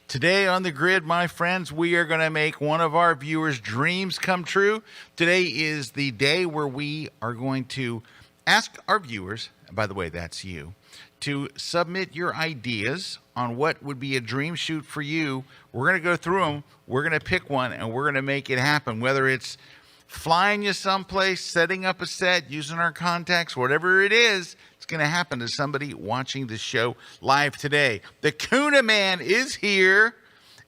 Today on the grid, my friends, we are going to make one of our viewers' dreams come true. Today is the day where we are going to ask our viewers, and by the way, that's you, to submit your ideas on what would be a dream shoot for you. We're going to go through them. We're going to pick one, and we're going to make it happen, whether it's flying you someplace, setting up a set, using our contacts, whatever it is. It's going to happen to somebody watching the show live today. The Kuna man is here,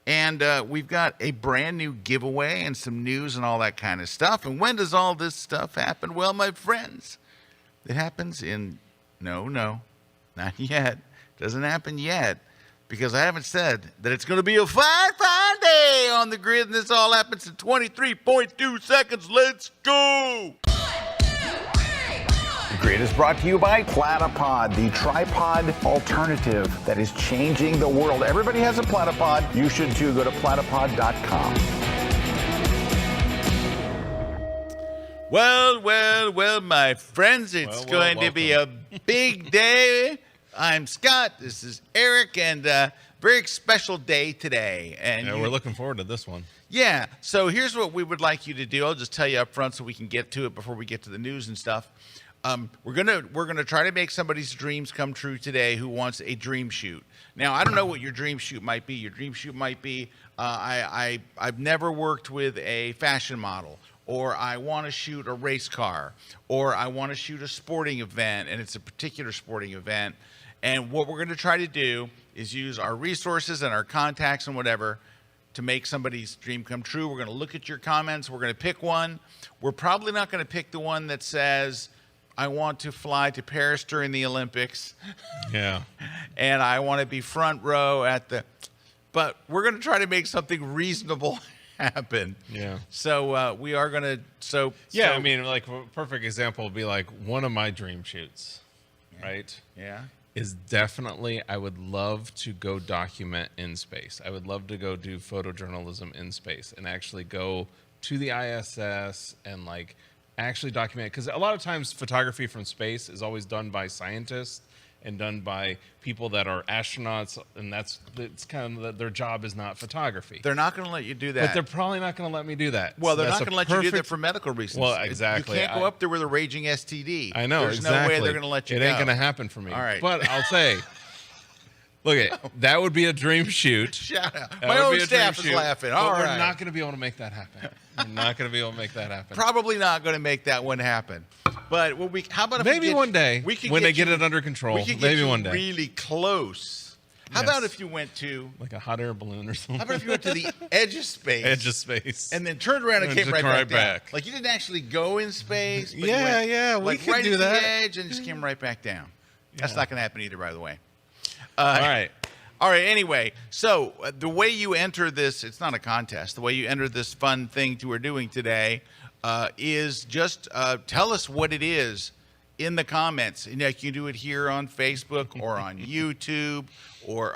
and we've got a brand new giveaway and some news and all that kind of stuff. And when does all this stuff happen? Well, my friends, it happens in no, not yet. Doesn't happen yet, because I haven't said that it's going to be a fine day on the grid, and this all happens in 23.2 seconds. Let's go! The grid is brought to you by Platipod, the tripod alternative that is changing the world. Everybody has a Platipod. You should too. Go to platipod.com. Well, my friends, it's going to be a big day. I'm Scott. This is Erik, and very special day today. And we're looking forward to this one. Yeah. So here's what we would like you to do. I'll just tell you up front so we can get to it before we get to the news and stuff. We're gonna try to make somebody's dreams come true today who wants a dream shoot. Now, I don't know what your dream shoot might be. Your dream shoot might be I've never worked with a fashion model, or I want to shoot a race car, or I want to shoot a sporting event, and it's a particular sporting event. And what we're going to try to do is use our resources and our contacts and whatever to make somebody's dream come true. We're going to look at your comments. We're going to pick one. We're probably not going to pick the one that says, I want to fly to Paris during the Olympics. Yeah. And I want to be front row at the... But we're going to try to make something reasonable happen. Yeah. So we are going to... I mean, like, a perfect example would be like one of my dream shoots, right? Yeah. Is definitely, I would love to go document in space. I would love to go do photojournalism in space and actually go to the ISS and like actually document, because a lot of times photography from space is always done by scientists and done by people that are astronauts, and it's kind of their job is not photography. They're not going to let you do that. But they're probably not going to let me do that. Well, they're not going to let you do that for medical reasons. Well, exactly. You can't go up there with a raging STD. I know, There's no way they're going to let you go. It ain't going to happen for me. All right. But I'll say, look, that would be a dream shoot. Shut up. My own staff is laughing. All right. We're not going to be able to make that happen. We're not going to be able to make that happen. Probably not going to make that one happen. But how about if maybe one day when they get it under control? We could get maybe one day. Really close. How about if you went to like a hot air balloon or something? How about if you went to the edge of space? Edge of space. And then turned around and came right back down. Like you didn't actually go in space. But yeah, we could right do at that. The edge and just came right back down. Yeah. That's not going to happen either, by the way. All right. All right, anyway, so the way you enter this, it's not a contest. The way you enter this fun thing we're doing today is just tell us what it is in the comments. And you can do it here on Facebook or on YouTube or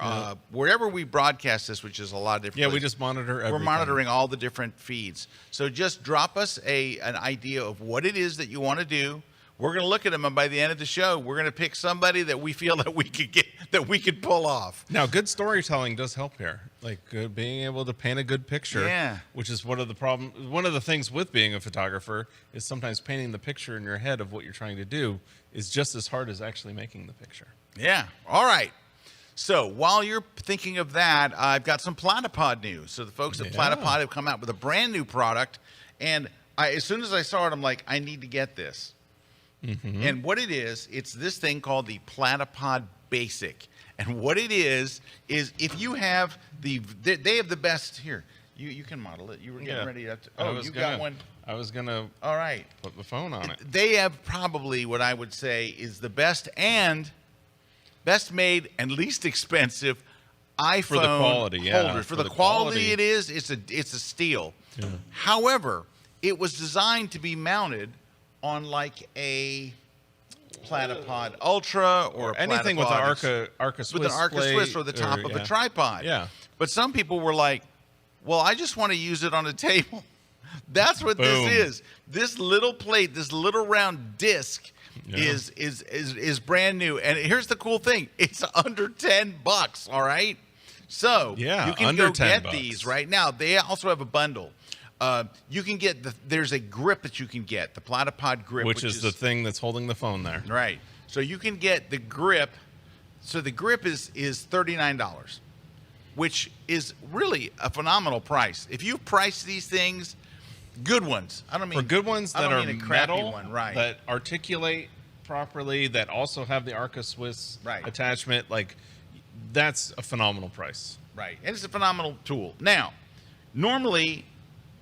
wherever we broadcast this, which is a lot of different places. We just monitor everything. We're monitoring all the different feeds. So just drop us an idea of what it is that you want to do. We're going to look at them, and by the end of the show, we're going to pick somebody that we feel that we could pull off. Now, good storytelling does help here, like being able to paint a good picture. Yeah. Which is one of the things with being a photographer is sometimes painting the picture in your head of what you're trying to do is just as hard as actually making the picture. Yeah. All right. So while you're thinking of that, I've got some Platipod news. So the folks at Platipod have come out with a brand new product, and as soon as I saw it, I'm like, I need to get this. Mm-hmm. And what it is, it's this thing called the Platipod Basic. And what it is if you have they have the best here. You can model it. You were getting ready to. Got one. I was gonna. All right. Put the phone on it. They have probably what I would say is the best made and least expensive iPhone for the quality, holder. For the quality it is, it's a steal. Yeah. However, it was designed to be mounted on like a Platipod Ultra or anything with the Arca Swiss, with an Arca Swiss or the top of a tripod. Yeah. But some people were like, "Well, I just want to use it on a table." That's what this is. This little plate, this little round disc, is brand new. And here's the cool thing: it's under $10. All right. So Yeah, you can under go 10 get these bucks. right now. They also have a bundle. You can get there's a grip that you can get, the Platipod grip, Which is the thing that's holding the phone there. right. So you can get the grip. So the grip is $39, which is really a phenomenal price. If you price these things, good ones. I don't mean For good ones I that don't are mean a crappy metal, one, right? that articulate properly, that also have the Arca Swiss Right. attachment, like that's a phenomenal price. Right, and it's a phenomenal tool. Now, normally,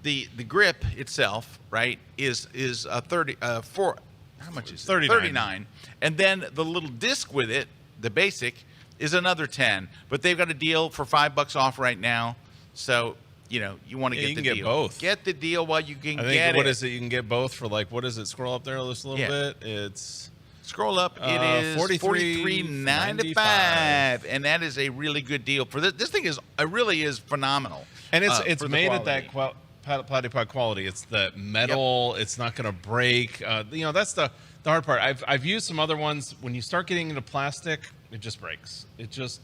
the grip itself, right, is a 30 for how much is it? 39, and then the little disc with it, the basic, is another 10. But they've got a deal for $5 off right now, so you want to Yeah, get you the can get deal. both. Get the deal while you can I think get what it. is it? You can get both for like what is it? Scroll up there just a little Yeah. bit. It's Scroll up. It is $43.95, and that is a really good deal for this. This thing is really is phenomenal, and it's for the made at that quality. Platypod quality. It's the metal. It's not going to break. That's the hard part. I've used some other ones. When you start getting into plastic, it just breaks. It just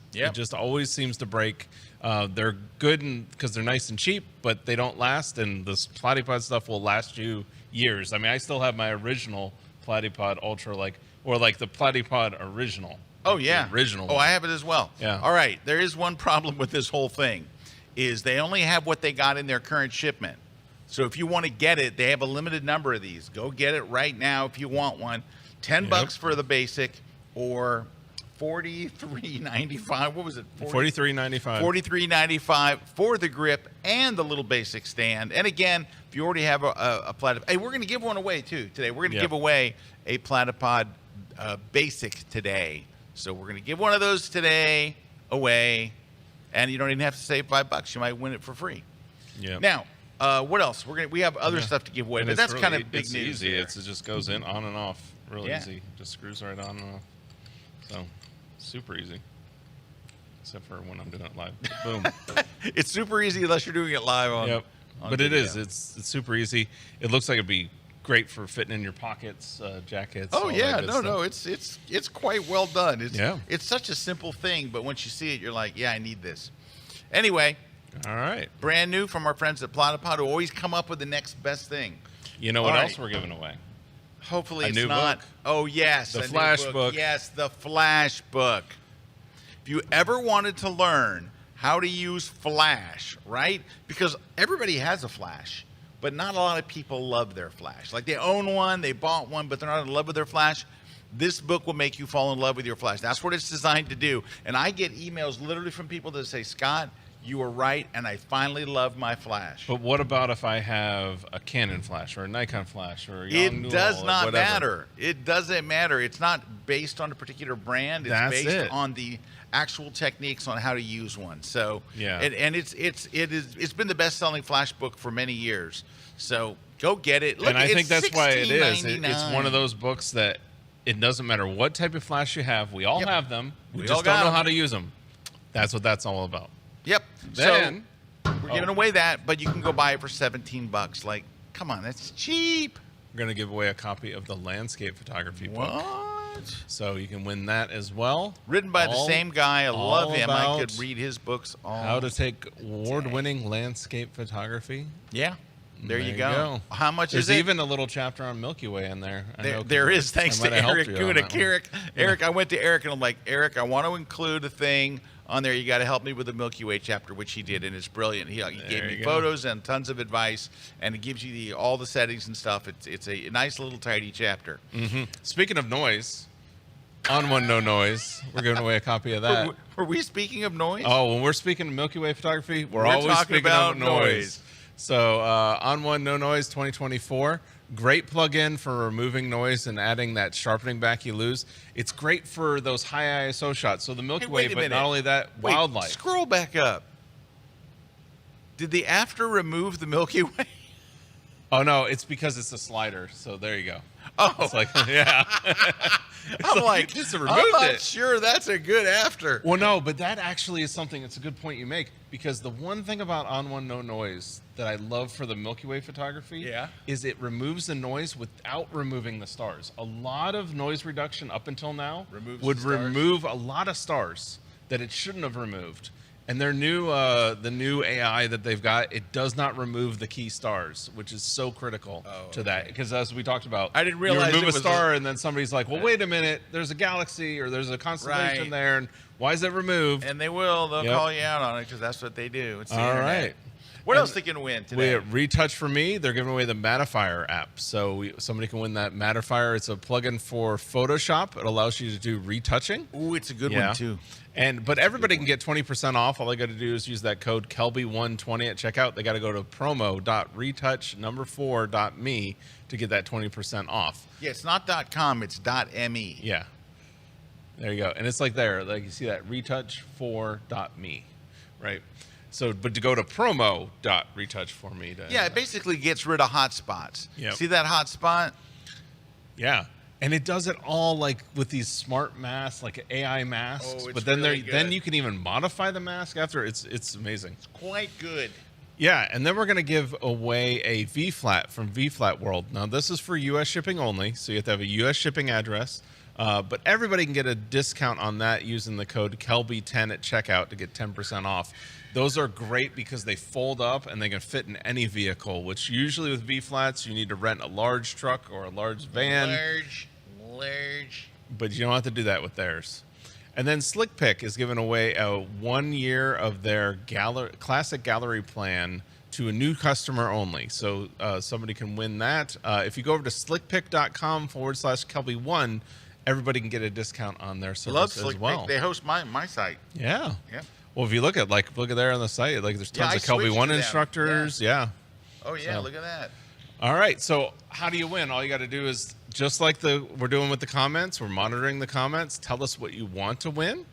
always seems to break. They're good because they're nice and cheap, but they don't last. And this Platypod stuff will last you years. I mean, I still have my original Platypod Ultra, or the Platypod original. Oh yeah, The original. Oh, one. I have it as well. Yeah. All right. There is one problem with this whole thing, is they only have what they got in their current shipment. So if you want to get it, they have a limited number of these. Go get it right now if you want one. $10 for the basic, or $43.95. What was it? $43.95. $43.95 for the grip and the little basic stand. And again, if you already have a Platypod, hey, we're going to give one away too today. We're going to give away a Platypod basic today. So we're going to give one of those today away, and you don't even have to save $5. You might win it for free. Yeah. Now, what else? We have other stuff to give away, And but it's that's really- kind of big it's news. easy. there. It just goes in on and off real Yeah. easy. Just screws right on and off. So super easy. Except for when I'm doing it live. Boom. It's super easy unless you're doing it live on. Yep. on But it video. is. It's super easy. It looks like it'd be great for fitting in your pockets, jackets. Oh all yeah, that good no, stuff. it's quite well done. It's such a simple thing, but once you see it, you're like, yeah, I need this. Anyway, All right. brand new from our friends at Platipod, who always come up with the next best thing. You know what All else right. we're giving away? Hopefully, A it's new not. book. Oh yes, The a new Flash book. Yes, the Flash book. If you ever wanted to learn how to use Flash, right? Because everybody has a Flash, but not a lot of people love their Flash. Like they own one, they bought one, but they're not in love with their Flash. This book will make you fall in love with your Flash. That's what it's designed to do. And I get emails literally from people that say, Scott, you were right, and I finally love my Flash. But what about if I have a Canon flash or a Nikon flash or a It Yongnuo does or not whatever? matter. It doesn't matter. It's not based on a particular brand. It's That's based it. on the actual techniques on how to use one. So Yeah. and it's been the best-selling Flash book for many years. So go get it. Look, And I it's think that's why it is. It's $16.99. one of those books that it doesn't matter what type of flash you have. We all Yep. have them. We We just all don't got know 'em. how to use them. That's what that's all about. Yep. Then so we're giving away that, but you can go buy it for $17. Like, come on, that's cheap. we're going to give away a copy of the landscape photography book. What? So you can win that as well. Written by the All- same guy. I love all him. I about could read his books all How to take award-winning landscape photography. Yeah. There you you go. How much There's is it? even a little chapter on Milky Way in there. I know, 'cause There is, I thanks might to have helped Erik you on Kuna. that one. Erik, I went to Erik and I'm like, Erik, I want to include a thing on there. You got to help me with the Milky Way chapter, which he did, and it's brilliant. He gave There me you go. photos and tons of advice, and it gives you all the settings and stuff. It's a nice little tidy chapter. Speaking of noise, on one no noise, we're giving away a copy of that. Were we speaking of noise? Oh, when we're speaking of Milky Way photography, we're always talking speaking about of noise. So, on one no noise 2024, great plug-in for removing noise and adding that sharpening back you lose. It's great for those high ISO shots. So the Milky Hey, Way, wait a but minute. not only that, Wait, wildlife. Scroll back up. Did the after remove the Milky Way? Oh no, it's because it's a slider. So there you go. Oh, It's like, yeah. I'm like, just I'm removed not it. sure that's a good after. Well, no, but that actually is something. It's a good point you make, because the one thing about On One No Noise that I love for the Milky Way photography is it removes the noise without removing the stars. A lot of noise reduction up until now Removes would the stars. remove a lot of stars that it shouldn't have removed. And their new, the new AI that they've got, it does not remove the key stars, which is so critical to that. Because as we talked about, I didn't realize you remove it was a star, and then somebody's like, "Well, wait a minute, there's a galaxy or there's a constellation Right. there, and why is it removed?" And they will. They'll Yep. call you out on it because that's what they do. It's the All internet. right. What And else they can win today? Retouch for me, they're giving away the Mattifier app. So somebody can win that Mattifier. It's a plugin for Photoshop. It allows you to do retouching. Ooh, it's a good one too. But everybody can get 20% off. All they got to do is use that code KelbyOne20 at checkout. They got to go to promo.retouch4.me to get that 20% off. Yeah, it's not .com, it's .me. Yeah. There you go. And it's like there, like you see that retouch4.me, right? So, but to go to promo.retouch4me to Yeah, it basically gets rid of hotspots. Yep. See that hotspot? Yeah. And it does it all like with these smart masks, like AI masks. Oh, it's but then really then good. you can even modify the mask after. It's amazing. Quite good. Yeah, and then we're gonna give away a V flat from V Flat World. Now this is for U.S. shipping only, so you have to have a U.S. shipping address. But everybody can get a discount on that using the code Kelby10 at checkout to get 10% off. Those are great because they fold up and they can fit in any vehicle, which usually with V-flats, you need to rent a large truck or a large van. Large. But you don't have to do that with theirs. And then Slick Pick is giving away a 1 year of their classic gallery plan to a new customer only. So somebody can win that. If you go over to slickpick.com/Kelby1, everybody can get a discount on their service Love as Slick well. Pick. They host my site. Yeah. Yeah. Well, if you look at there on the site, like there's Yeah, tons I of Kelby switched One to them. instructors. Yeah. Oh yeah, So- look at that. All right. So how do you win? All you got to do is just like we're doing with the comments. We're monitoring the comments. Tell us what you want to win,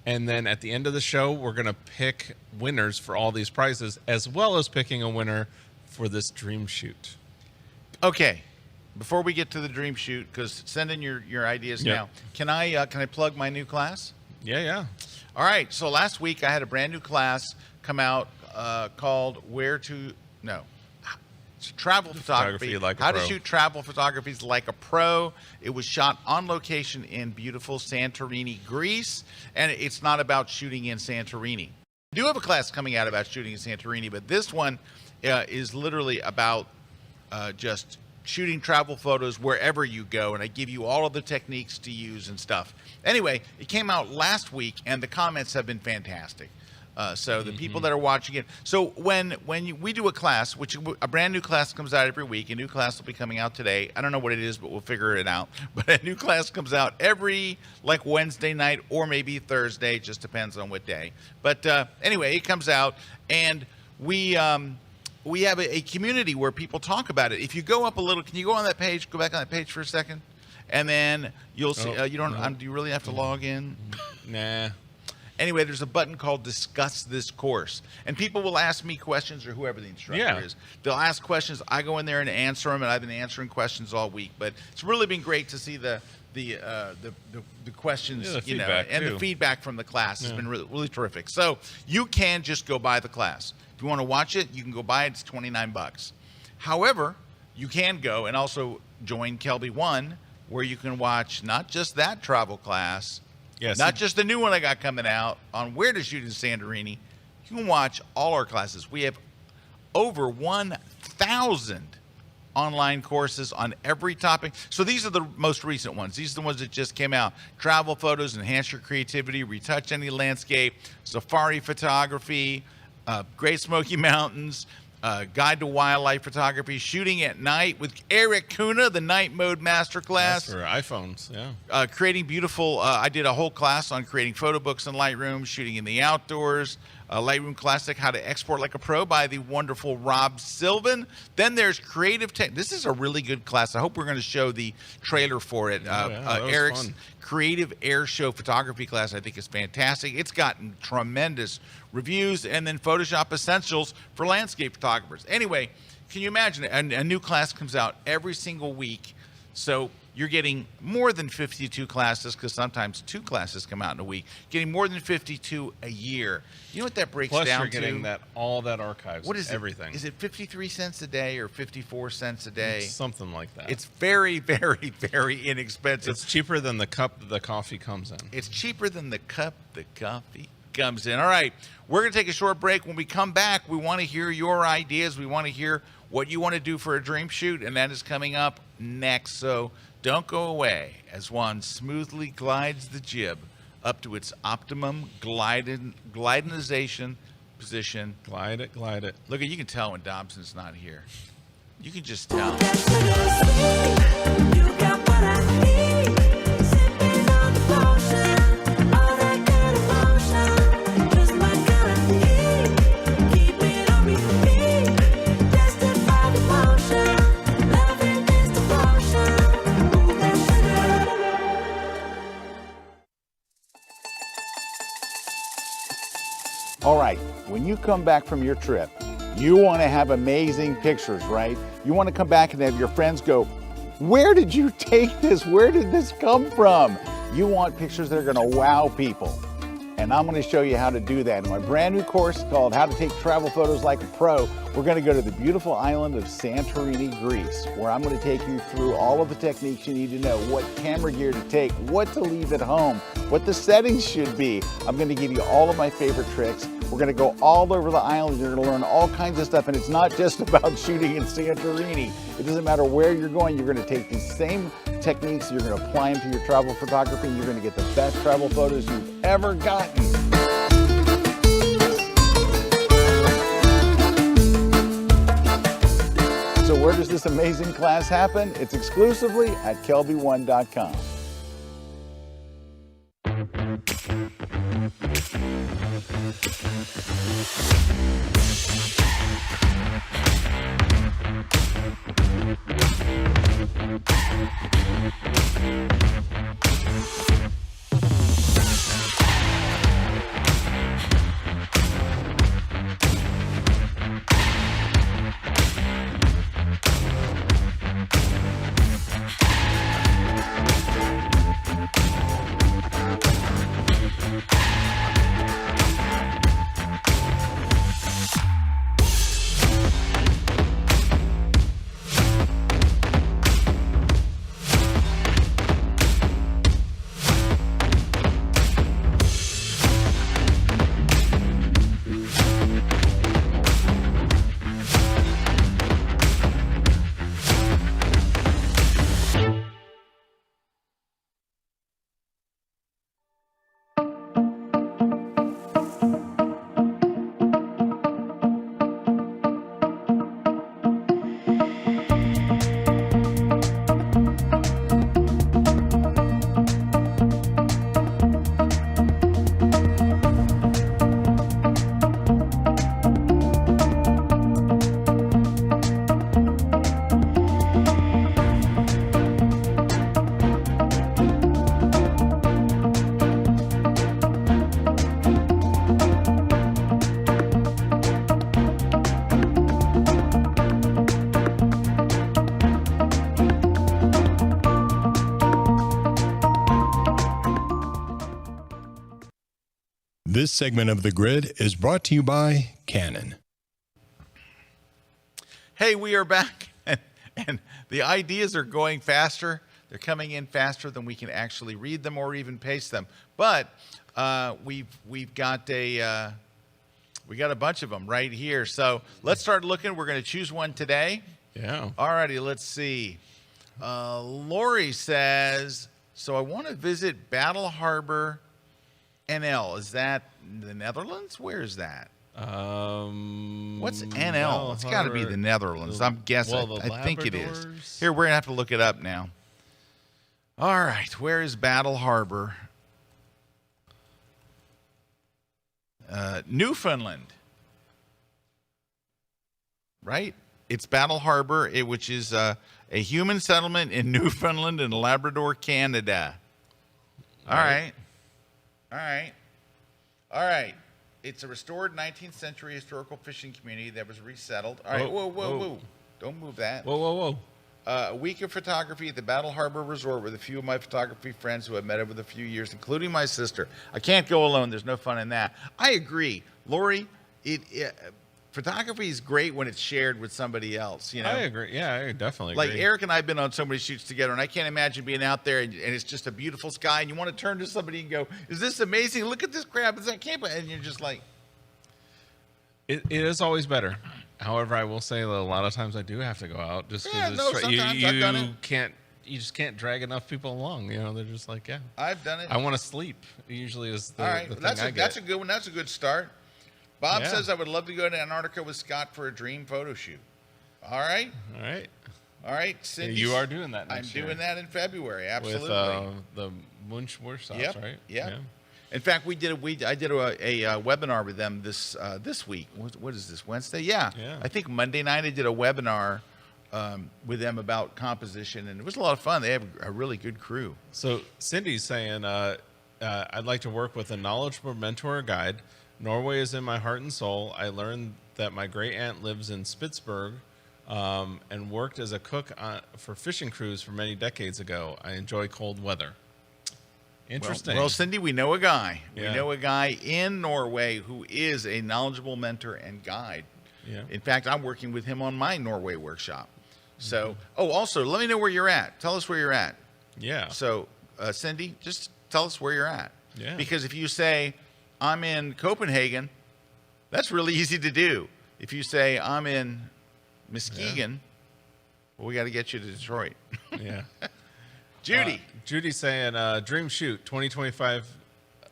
and then at the end of the show, we're gonna pick winners for all these prizes, as well as picking a winner for this dream shoot. Okay. Before we get to the dream shoot, because send in your ideas Yeah. now. Can I plug my new class? Yeah. All right. So last week I had a brand new class come out called Travel Photography. Like a How to Pro. shoot travel photographies like a pro. It was shot on location in beautiful Santorini, Greece, and it's not about shooting in Santorini. I do have a class coming out about shooting in Santorini, but this one is literally about just shooting travel photos wherever you go, and I give you all of the techniques to use and stuff. Anyway, it came out last week, and the comments have been fantastic. So the people that are watching it. So when we do a class, which a brand new class comes out every week, a new class will be coming out today. I don't know what it is, but we'll figure it out. But a new class comes out every Wednesday night or maybe Thursday, just depends on what day. But anyway, it comes out, and we have a community where people talk about it. If you go up a little, can you go on that page? Go back on that page for a second, and then you'll see. You don't. Do you really have to log in? Nah. Anyway, there's a button called Discuss This Course. And people will ask me questions, or whoever the instructor is. They'll ask questions. I go in there and answer them, and I've been answering questions all week. But it's really been great to see the questions, the feedback, and the too. feedback from the class has been really, really terrific. So you can just go buy the class. If you want to watch it, you can go buy it. It's $29. However, you can go and also join KelbyOne, where you can watch not just that travel class, Yes. not just the new one I got coming out on where to shoot in Santorini. You can watch all our classes. We have over 1,000 online courses on every topic. So these are the most recent ones. These are the ones that just came out. Travel photos, enhance your creativity, retouch any landscape, safari photography, Great Smoky Mountains, guide to wildlife photography, shooting at night with Erik Kuna, the night mode masterclass. That's for iPhones. Yeah. Creating beautiful, I did a whole class on creating photo books in Lightroom, shooting in the outdoors, Lightroom Classic, how to export like a pro by the wonderful Rob Sylvan. Then there's creative tech. This is a really good class. I hope we're going to show the trailer for it. that was Eric's fun. creative air show photography class, I think, is fantastic. It's gotten tremendous reviews. And then Photoshop Essentials for landscape photographers. Anyway, can you imagine it? A new class comes out every single week. So you're getting more than 52 classes, because sometimes 2 classes come out in a week. Getting more than 52 a year. You know what that breaks Plus, down you're getting to? all that archives. What is everything? Is it 53 cents a day or 54 cents a day? It's something like that. It's very, very, very inexpensive. It's cheaper than the cup the coffee comes in. It's cheaper than the cup the coffee comes in. All right, we're going to take a short break. When we come back, we want to hear your ideas. We want to hear what you want to do for a dream shoot, and that is coming up next. So don't go away as Juan smoothly glides the jib up to its optimum glidinization position. Glide it, glide it. Look, you can tell when Dobson's not here. You can just tell. All right, when you come back from your trip, you want to have amazing pictures, right? You want to come back and have your friends go, where did you take this? Where did this come from? You want pictures that are going to wow people. And I'm going to show you how to do that in my brand new course called How to Take Travel Photos Like a Pro. We're going to go to the beautiful island of Santorini, Greece, where I'm going to take you through all of the techniques you need to know, what camera gear to take, what to leave at home, what the settings should be. I'm going to give you all of my favorite tricks. We're going to go all over the island. You're going to learn all kinds of stuff, and it's not just about shooting in Santorini. It doesn't matter where you're going. You're going to take these same techniques, you're going to apply them to your travel photography, and you're going to get the best travel photos you've ever gotten. So where does this amazing class happen? It's exclusively at KelbyOne.com. This segment of The Grid is brought to you by Canon. Hey, we are back, and the ideas are going faster. They're coming in faster than we can actually read them or even paste them. But we've got a bunch of them right here. So let's start looking. We're going to choose one today. Yeah. All righty, let's see. Lori says, so I want to visit Battle Harbor, NL. Is that the Netherlands? Where is that? What's NL? It's got to be the Netherlands. I'm guessing. Well, I think it is. Labradors? Here, we're going to have to look it up now. All right, where is Battle Harbor? Newfoundland. Right? It's Battle Harbor, which is a human settlement in Newfoundland and Labrador, Canada. All right. It's a restored 19th century historical fishing community that was resettled. All right, whoa. Don't move that. Whoa. A week of photography at the Battle Harbor Resort with a few of my photography friends who I've met over the few years, including my sister. I can't go alone. There's no fun in that. I agree. Lori, photography is great when it's shared with somebody else. You know, I agree. Yeah, I definitely like agree. Erik and I have been on so many shoots together, and I can't imagine being out there and it's just a beautiful sky, and you want to turn to somebody and go, "Is this amazing? Look at this crap! Is that camp?" And you're just like, It is always better. However, I will say that a lot of times I do have to go out just Yeah, because no, sometimes I've done it. you just can't drag enough people along. You know, they're just like, yeah, I've done it. I want to sleep. Usually is the, All right, the thing that's I a, get. that's a good one. That's a good start. Bob Yeah. says I would love to go to Antarctica with Scott for a dream photo shoot. All right, All right. all right. Cindy, You are doing that I'm next year. doing that in February. Absolutely. With the Munch workshops, Yep, right? yep. Yeah. In fact, I did a webinar with them this week. What is this, Wednesday? Yeah. Yeah. I think Monday night I did a webinar with them about composition, and it was a lot of fun. They have a really good crew. So Cindy's saying, I'd like to work with a knowledgeable mentor or guide. Norway is in my heart and soul. I learned that my great aunt lives in Spitsberg and worked as a cook for fishing crews for many decades ago. I enjoy cold weather. Interesting. Well, Cindy, we know a guy. Yeah. We know a guy in Norway who is a knowledgeable mentor and guide. Yeah. In fact, I'm working with him on my Norway workshop. So, Mm-hmm. also, let me know where you're at. Tell us where you're at. Yeah. So, Cindy, just tell us where you're at. Yeah. Because if you say, I'm in Copenhagen, that's really easy to do. If you say, I'm in Muskegon, well, we got to get you to Detroit. Yeah. Judy. Judy's saying, dream shoot 2025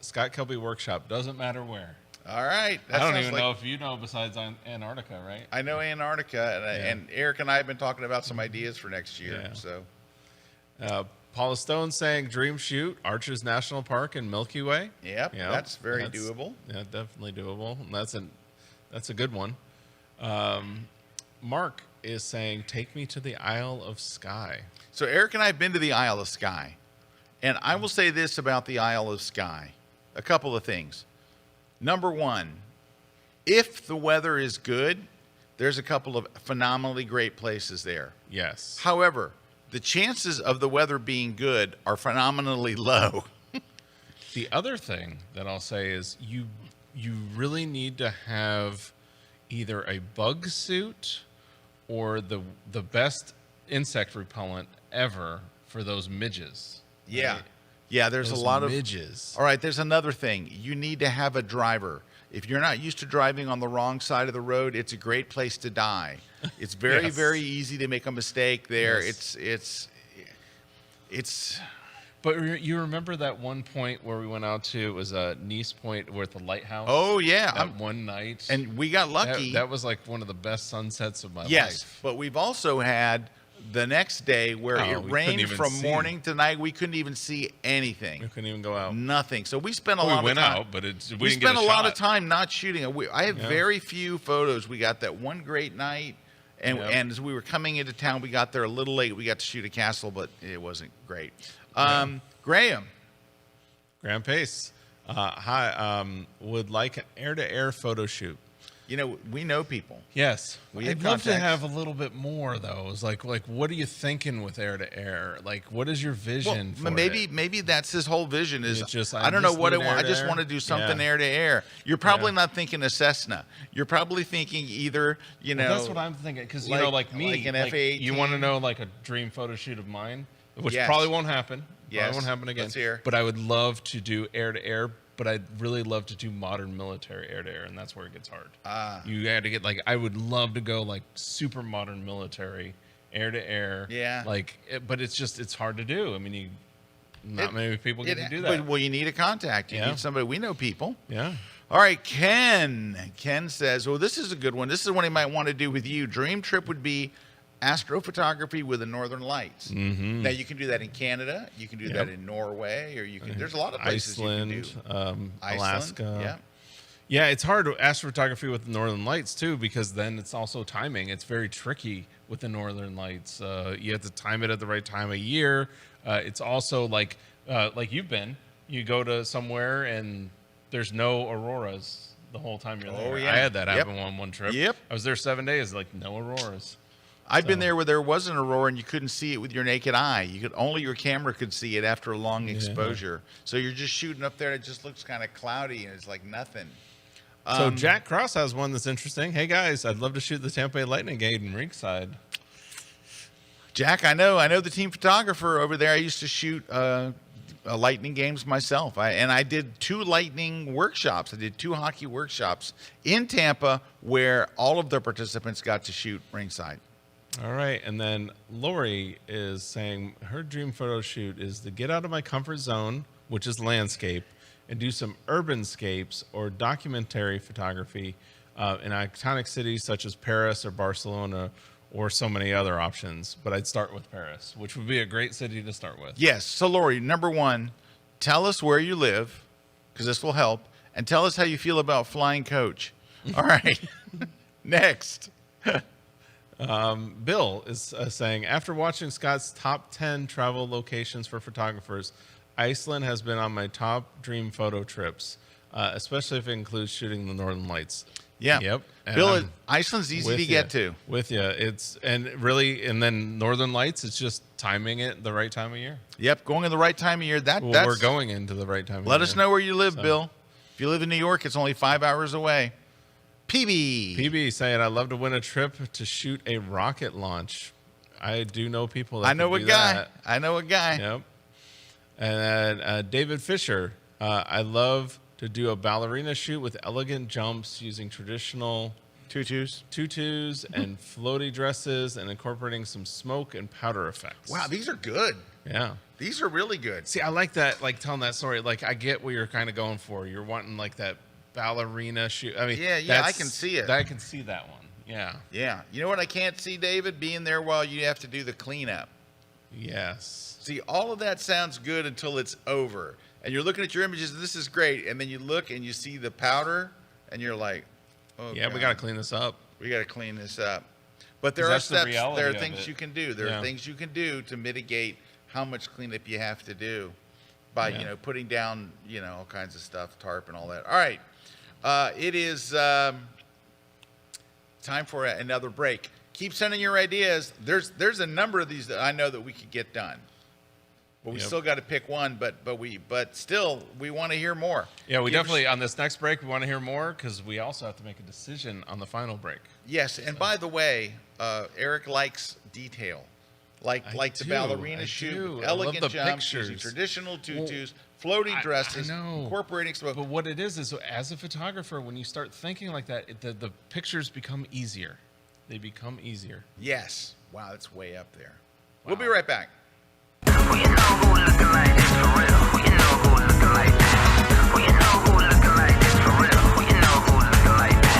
Scott Kelby workshop. Doesn't matter where. All right. I don't sounds even like- know if you know besides Antarctica, right? I know Antarctica, and Erik and I have been talking about some ideas for next year. Yeah. So, Paula Stone saying dream shoot Arches National Park and Milky Way. yep, Yeah, that's very doable. Yeah, definitely doable. And that's a good one. Mark is saying take me to the Isle of Skye. So Erik and I have been to the Isle of Skye, and I will say this about the Isle of Skye: a couple of things. Number one, if the weather is good, there's a couple of phenomenally great places there. Yes. However, the chances of the weather being good are phenomenally low. The other thing that I'll say is you really need to have either a bug suit or the best insect repellent ever for those midges. Yeah. right? Yeah, there's Those a lot of midges. All right, there's another thing. You need to have a driver. If you're not used to driving on the wrong side of the road, it's a great place to die. It's very, Yes. very easy to make a mistake there. Yes. It's But you remember that one point where we went out to, it was a Nice Point with the lighthouse? oh yeah, That one night. and we got lucky. That was like one of the best sunsets of my yes, life. but we've also had the next day where Oh, it we couldn't rained even from see. morning to night. We couldn't even see We anything. couldn't even go out. Nothing. So we spent a Well, lot we of went time. out, but we We didn't spent get a lot of shot. time not shooting. I have Yeah. very few photos. We got that one great night, and Yep. and as we were coming into town, we got there a little late. We got to shoot a castle, but it wasn't great. Graham, Graham Pace. Hi. Would like an air-to-air photo shoot. you know we know people. Yes. We had I'd love to contacts. have a little bit more, though. It's like, what are you thinking with air-to-air? Like, what is your vision for it? Maybe that's his whole vision. Is It's just, I don't know just what I need want. I just air-to-air. want to do something Yeah. air to air. You're probably Yeah. not thinking a Cessna. You're probably thinking either Well, that's what I'm thinking. Because, like me, like an like, F-18. you want to know, like, a dream photo shoot of mine, which Yes. probably won't happen. Yes. Probably won't happen again. Let's hear. But I would love to do air-to-air, but I'd really love to do modern military air-to-air, and that's where it gets hard. You had to get, like, I would love to go, like, super modern military air-to-air. Yeah. Like, but it's hard to do. I mean, not many people get to do that. Well, you need a contact. You Yeah. need somebody. We know people. Yeah. All right, Ken. Ken says, well, this is a good one. This is one he might want to do with you. Dream trip would be astrophotography with the Northern Lights. Now, you can do that in Canada. You can do that in Norway, or you can. There's a lot of places Iceland, you can do. Iceland, Iceland, Alaska. yeah. Yeah, it's hard to astrophotography with the Northern Lights too, because then it's also timing. It's very tricky with the Northern Lights. You have to time it at the right time of year. It's also like you've been. You go to somewhere and there's no auroras the whole time you're there. Oh, yeah. I had that Yep. happen on one trip. Yep. I was there 7 days, like no auroras. I've been there where there was an aurora and you couldn't see it with your naked eye. Only your camera could see it after a long exposure. So you're just shooting up there. And it just looks kind of cloudy and it's like nothing. So Jack Cross has one that's interesting. Hey guys, I'd love to shoot the Tampa Bay Lightning game in Rinkside. Jack, I know the team photographer over there. I used to shoot Lightning games myself. I did 2 Lightning workshops. I did 2 hockey workshops in Tampa where all of the participants got to shoot ringside. All right, and then Lori is saying her dream photo shoot is to get out of my comfort zone, which is landscape, and do some urbanscapes or documentary photography in iconic cities such as Paris or Barcelona, or so many other options, but I'd start with Paris, which would be a great city to start with. Yes. So, Lori, number 1, tell us where you live, because this will help, and tell us how you feel about flying coach. All right. Next. Bill is saying, after watching Scott's top 10 travel locations for photographers, Iceland has been on my top dream photo trips, especially if it includes shooting the Northern Lights. Yeah. Yep. And Bill, I'm Iceland's easy to get to. With you. And then Northern Lights, it's just timing it the right time of year. Yep, going in the right time of year. We're going into the right time of year. Let us know where you live, Bill. If you live in New York, it's only 5 hours away. PB saying, I'd love to win a trip to shoot a rocket launch. I do know people that I know a do guy. that. I know a guy. Yep. And then David Fisher, I love to do a ballerina shoot with elegant jumps using traditional tutus and floaty dresses and incorporating some smoke and powder effects. Wow, these are good. Yeah. These are really good. See, I like that, like telling that story. Like, I get what you're kind of going for. You're wanting like that ballerina shoot. I mean, yeah, I can see it. I can see that one. Yeah. Yeah. You know what I can't see, David? Being there while you have to do the cleanup. Yes. See, all of that sounds good until it's over. And you're looking at your images, and this is great. And then you look and you see the powder, and you're like, oh, yeah, God. we got to clean this up. We got to clean this up. But there are steps, there are things you can do. There are things you can do to mitigate how much cleanup you have to do by, putting down, all kinds of stuff, tarp and all that. All right. It is time for another break. Keep sending your ideas. There's a number of these that I know that we could get done. But we still got to pick one, but still, we want to hear more. Yeah, we definitely, on this next break, we want to hear more because we also have to make a decision on the final break. Yes, and by the way, Erik likes detail. Like the ballerina shoot, elegant jumps, using traditional tutus, floaty dresses, incorporating smoke. But what it is as a photographer, when you start thinking like that, the pictures become easier. They become easier. Yes. Wow, that's way up there. Wow. We'll be right back. We know who looking like this for real. We know who looking like this. We know who looking like this for real. We know who looking like this.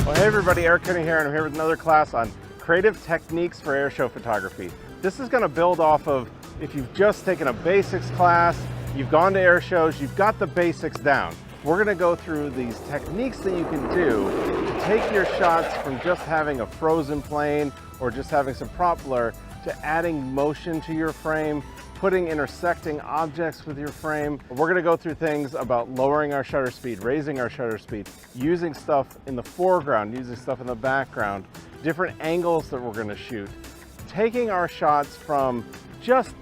Well, hey everybody, Erik Kuna here, and I'm here with another class on creative techniques for airshow photography. This is going to build off of if you've just taken a basics class, you've gone to air shows, you've got the basics down. We're going to go through these techniques that you can do to take your shots from just having a frozen plane or just having some prop blur to adding motion to your frame, putting intersecting objects with your frame. We're going to go through things about lowering our shutter speed, raising our shutter speed, using stuff in the foreground, using stuff in the background, different angles that we're going to shoot, taking our shots from just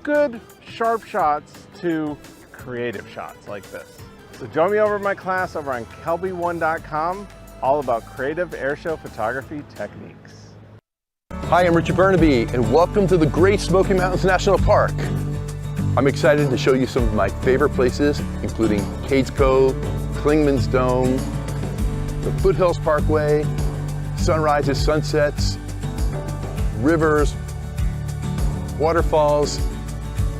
good, sharp shots to creative shots like this. So join me over in my class over on KelbyOne.com, all about creative airshow photography techniques. Hi, I'm Richard Burnaby, and welcome to the Great Smoky Mountains National Park. I'm excited to show you some of my favorite places, including Cades Cove, Klingman's Dome, the Foothills Parkway, sunrises, sunsets, rivers, waterfalls,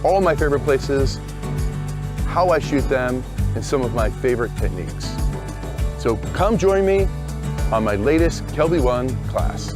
all my favorite places, how I shoot them, and some of my favorite techniques. So come join me on my latest KelbyOne class.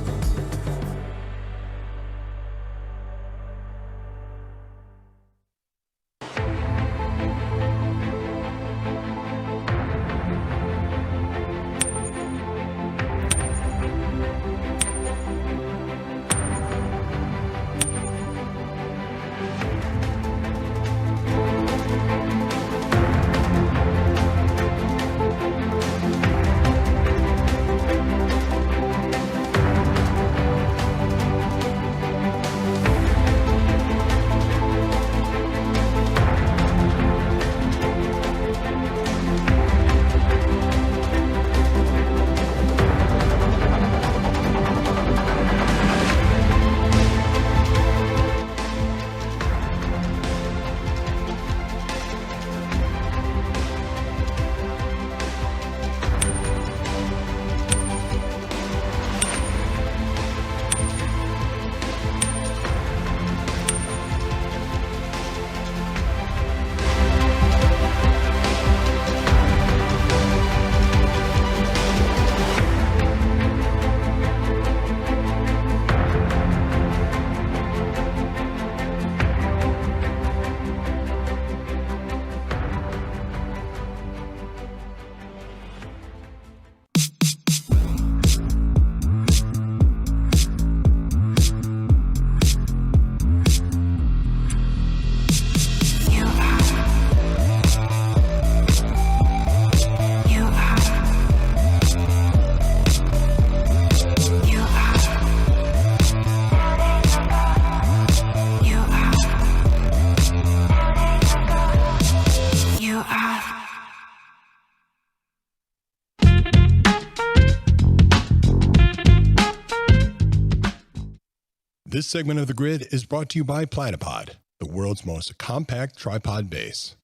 This segment of the grid is brought to you by Platipod, the world's most compact tripod base.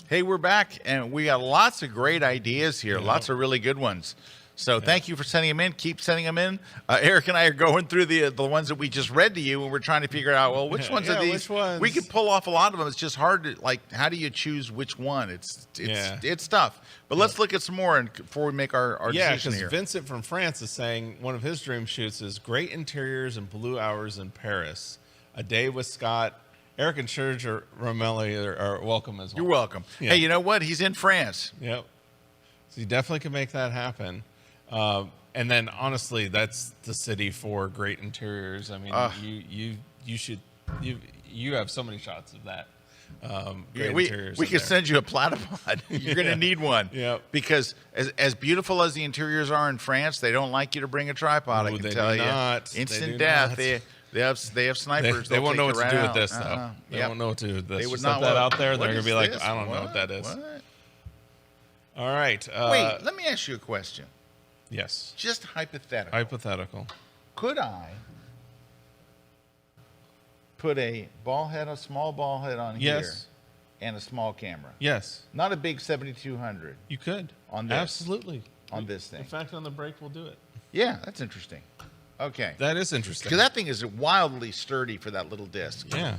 Hey, we're back, and we got lots of great ideas here, lots of really good ones. So thank you for sending them in. Keep sending them in. Eric and I are going through the ones that we just read to you, and we're trying to figure out, well, which ones are these? Which ones? We could pull off a lot of them. It's just hard to, like, how do you choose which one? It's tough. But let's look at some more before we make our decision here. because Vincent from France is saying one of his dream shoots is great interiors and blue hours in Paris. A day with Scott. Eric and Serge Romelli are welcome as well. You're welcome. Yeah. Hey, you know what? He's in France. Yep. So you definitely can make that happen. And then honestly, that's the city for great interiors. I mean, you have so many shots of that. We could send you a Platypod. You're going to need one. Yep. Because as beautiful as the interiors are in France, they don't like you to bring a tripod. I can tell you, instant death. They have snipers. They won't know what to do with out. this though. They won't know what to do with this. They would Just not set that want- out there. what They're gonna is be like, this? I don't know what that is. What? All right. Wait, let me ask you a question. Yes. Just hypothetical. Hypothetical. Could I put a small ball head on here, Yes. and a small camera? Yes. Not a big 7200 You could. On this. Absolutely. on this thing. In fact, on the break, we'll do it. Yeah, that's interesting. Okay. That is interesting. Because that thing is wildly sturdy for that little disc. Yeah.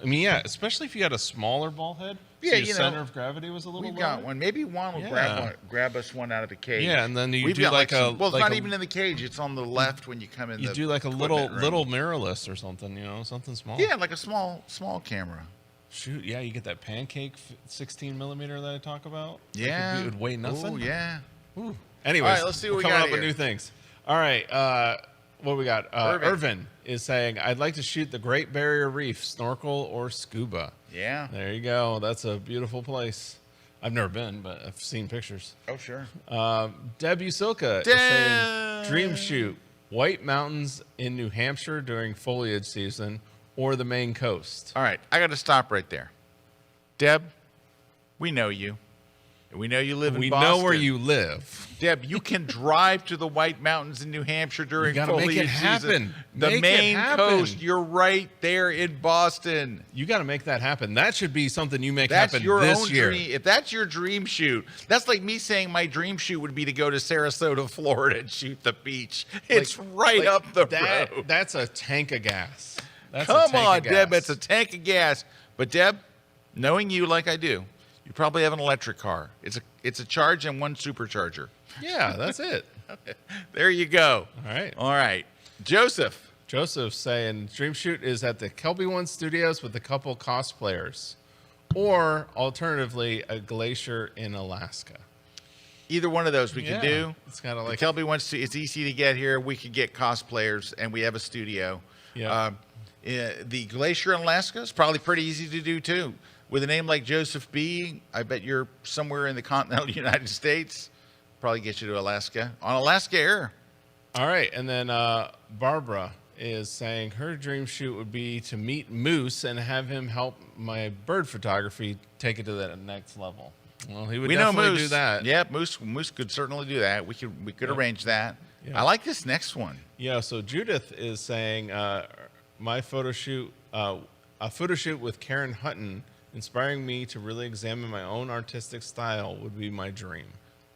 I mean, yeah, especially if you got a smaller ball head. So Yeah, your you know, center of gravity was a little We've lower. got one. Maybe Juan will Yeah. grab us one out of the cage. Yeah, and then you We've do got like a- some, well, it's like not a- even in the cage. It's on the left when you come in. You the do like a equipment room. little mirrorless or something, you know, something small. Yeah, like a small camera. Shoot, yeah, you get that pancake 16 millimeter that I talk about. Yeah. It would weigh nothing. Oh yeah. Ooh. Anyways, All right, let's see what we're we coming got up with here. new things. All right, what we got? Irvin. Irvin is saying, I'd like to shoot the Great Barrier Reef, snorkel or scuba. Yeah. There you go. That's a beautiful place. I've never been, but I've seen pictures. Oh sure. Deb Usilka is saying, dream shoot, White Mountains in New Hampshire during foliage season or the Maine coast. All right, I got to stop right there. Deb, we know you. We know you live in We Boston. know where you live. Deb, you can drive to the White Mountains in New Hampshire during You gotta make foliage it happen. season. The Make it Maine happen. coast, you're right there in Boston. You got to make that happen. That should be something you make That's happen your this own year. dream. If that's your dream shoot, that's like me saying my dream shoot would be to go to Sarasota, Florida, and shoot the beach. It's right up the road. That's a tank of gas. That's a Come tank on, of gas. Deb. It's a tank of gas. But Deb, knowing you like I do, you probably have an electric car. It's a charge and one supercharger. Yeah, that's it. There you go. All right. All right. Joseph. Joseph's saying dream shoot is at the KelbyOne studios with a couple cosplayers, or alternatively a glacier in Alaska. Either one of those we Yeah. could do. It's kind of like Kelby wants to. It's easy to get here. We could get cosplayers, and we have a studio. Yeah. The glacier in Alaska is probably pretty easy to do too. With a name like Joseph B., I bet you're somewhere in the continental United States. Probably get you to Alaska on Alaska Air. All right, and then Barbara is saying her dream shoot would be to meet Moose and have him help my bird photography take it to that next level. Well, he would We know definitely Moose. do that. Yep, Moose could certainly do that. We could arrange that. Yeah. I like this next one. Yeah, so Judith is saying my photo shoot, a photo shoot with Karen Hutton, inspiring me to really examine my own artistic style would be my dream.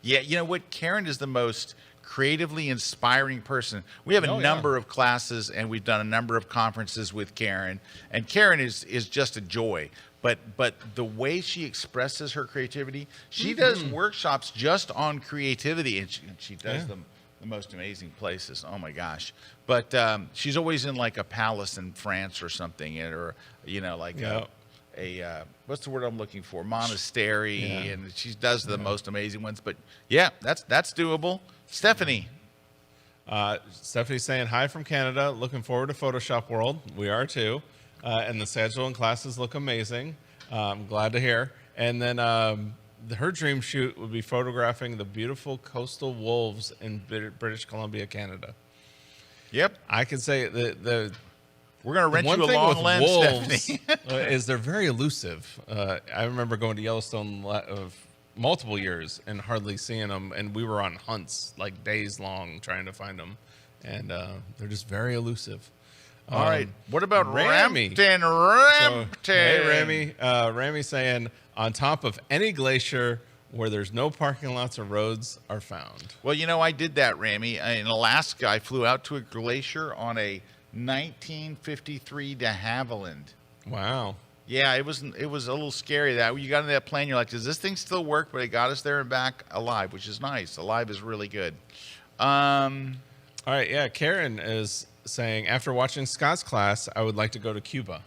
Yeah, you know what? Karen is the most creatively inspiring person. We have a Oh, yeah. number of classes, and we've done a number of conferences with Karen. And Karen is just a joy. But the way she expresses her creativity, she does workshops just on creativity, and she does them the most amazing places. Oh my gosh! But she's always in like a palace in France or something, or you know, like a what's the word I'm looking for? Monastery, and she does the most amazing ones. But yeah, that's doable. Stephanie. Stephanie's saying hi from Canada. Looking forward to Photoshop World. We are too. And the schedule and classes look amazing. I'm glad to hear. And then her dream shoot would be photographing the beautiful coastal wolves in British Columbia, Canada. Yep. I can say the We're going to rent One you a thing long with lens, wolves Stephanie. is they're very elusive. I remember going to Yellowstone multiple years and hardly seeing them, and we were on hunts like days long trying to find them, and they're just very elusive. All right. What about Rami? Rampton? Hey, Rami. Rami saying, on top of any glacier where there's no parking lots or roads are found. Well, you know, I did that, Rami. In Alaska, I flew out to a glacier on a 1953 de Havilland. Wow. Yeah, it was a little scary. That you got in that plane, you're like, does this thing still work? But it got us there and back alive, which is nice. Alive is really good. All right, yeah. Karen is saying, after watching Scott's class, I would like to go to Cuba.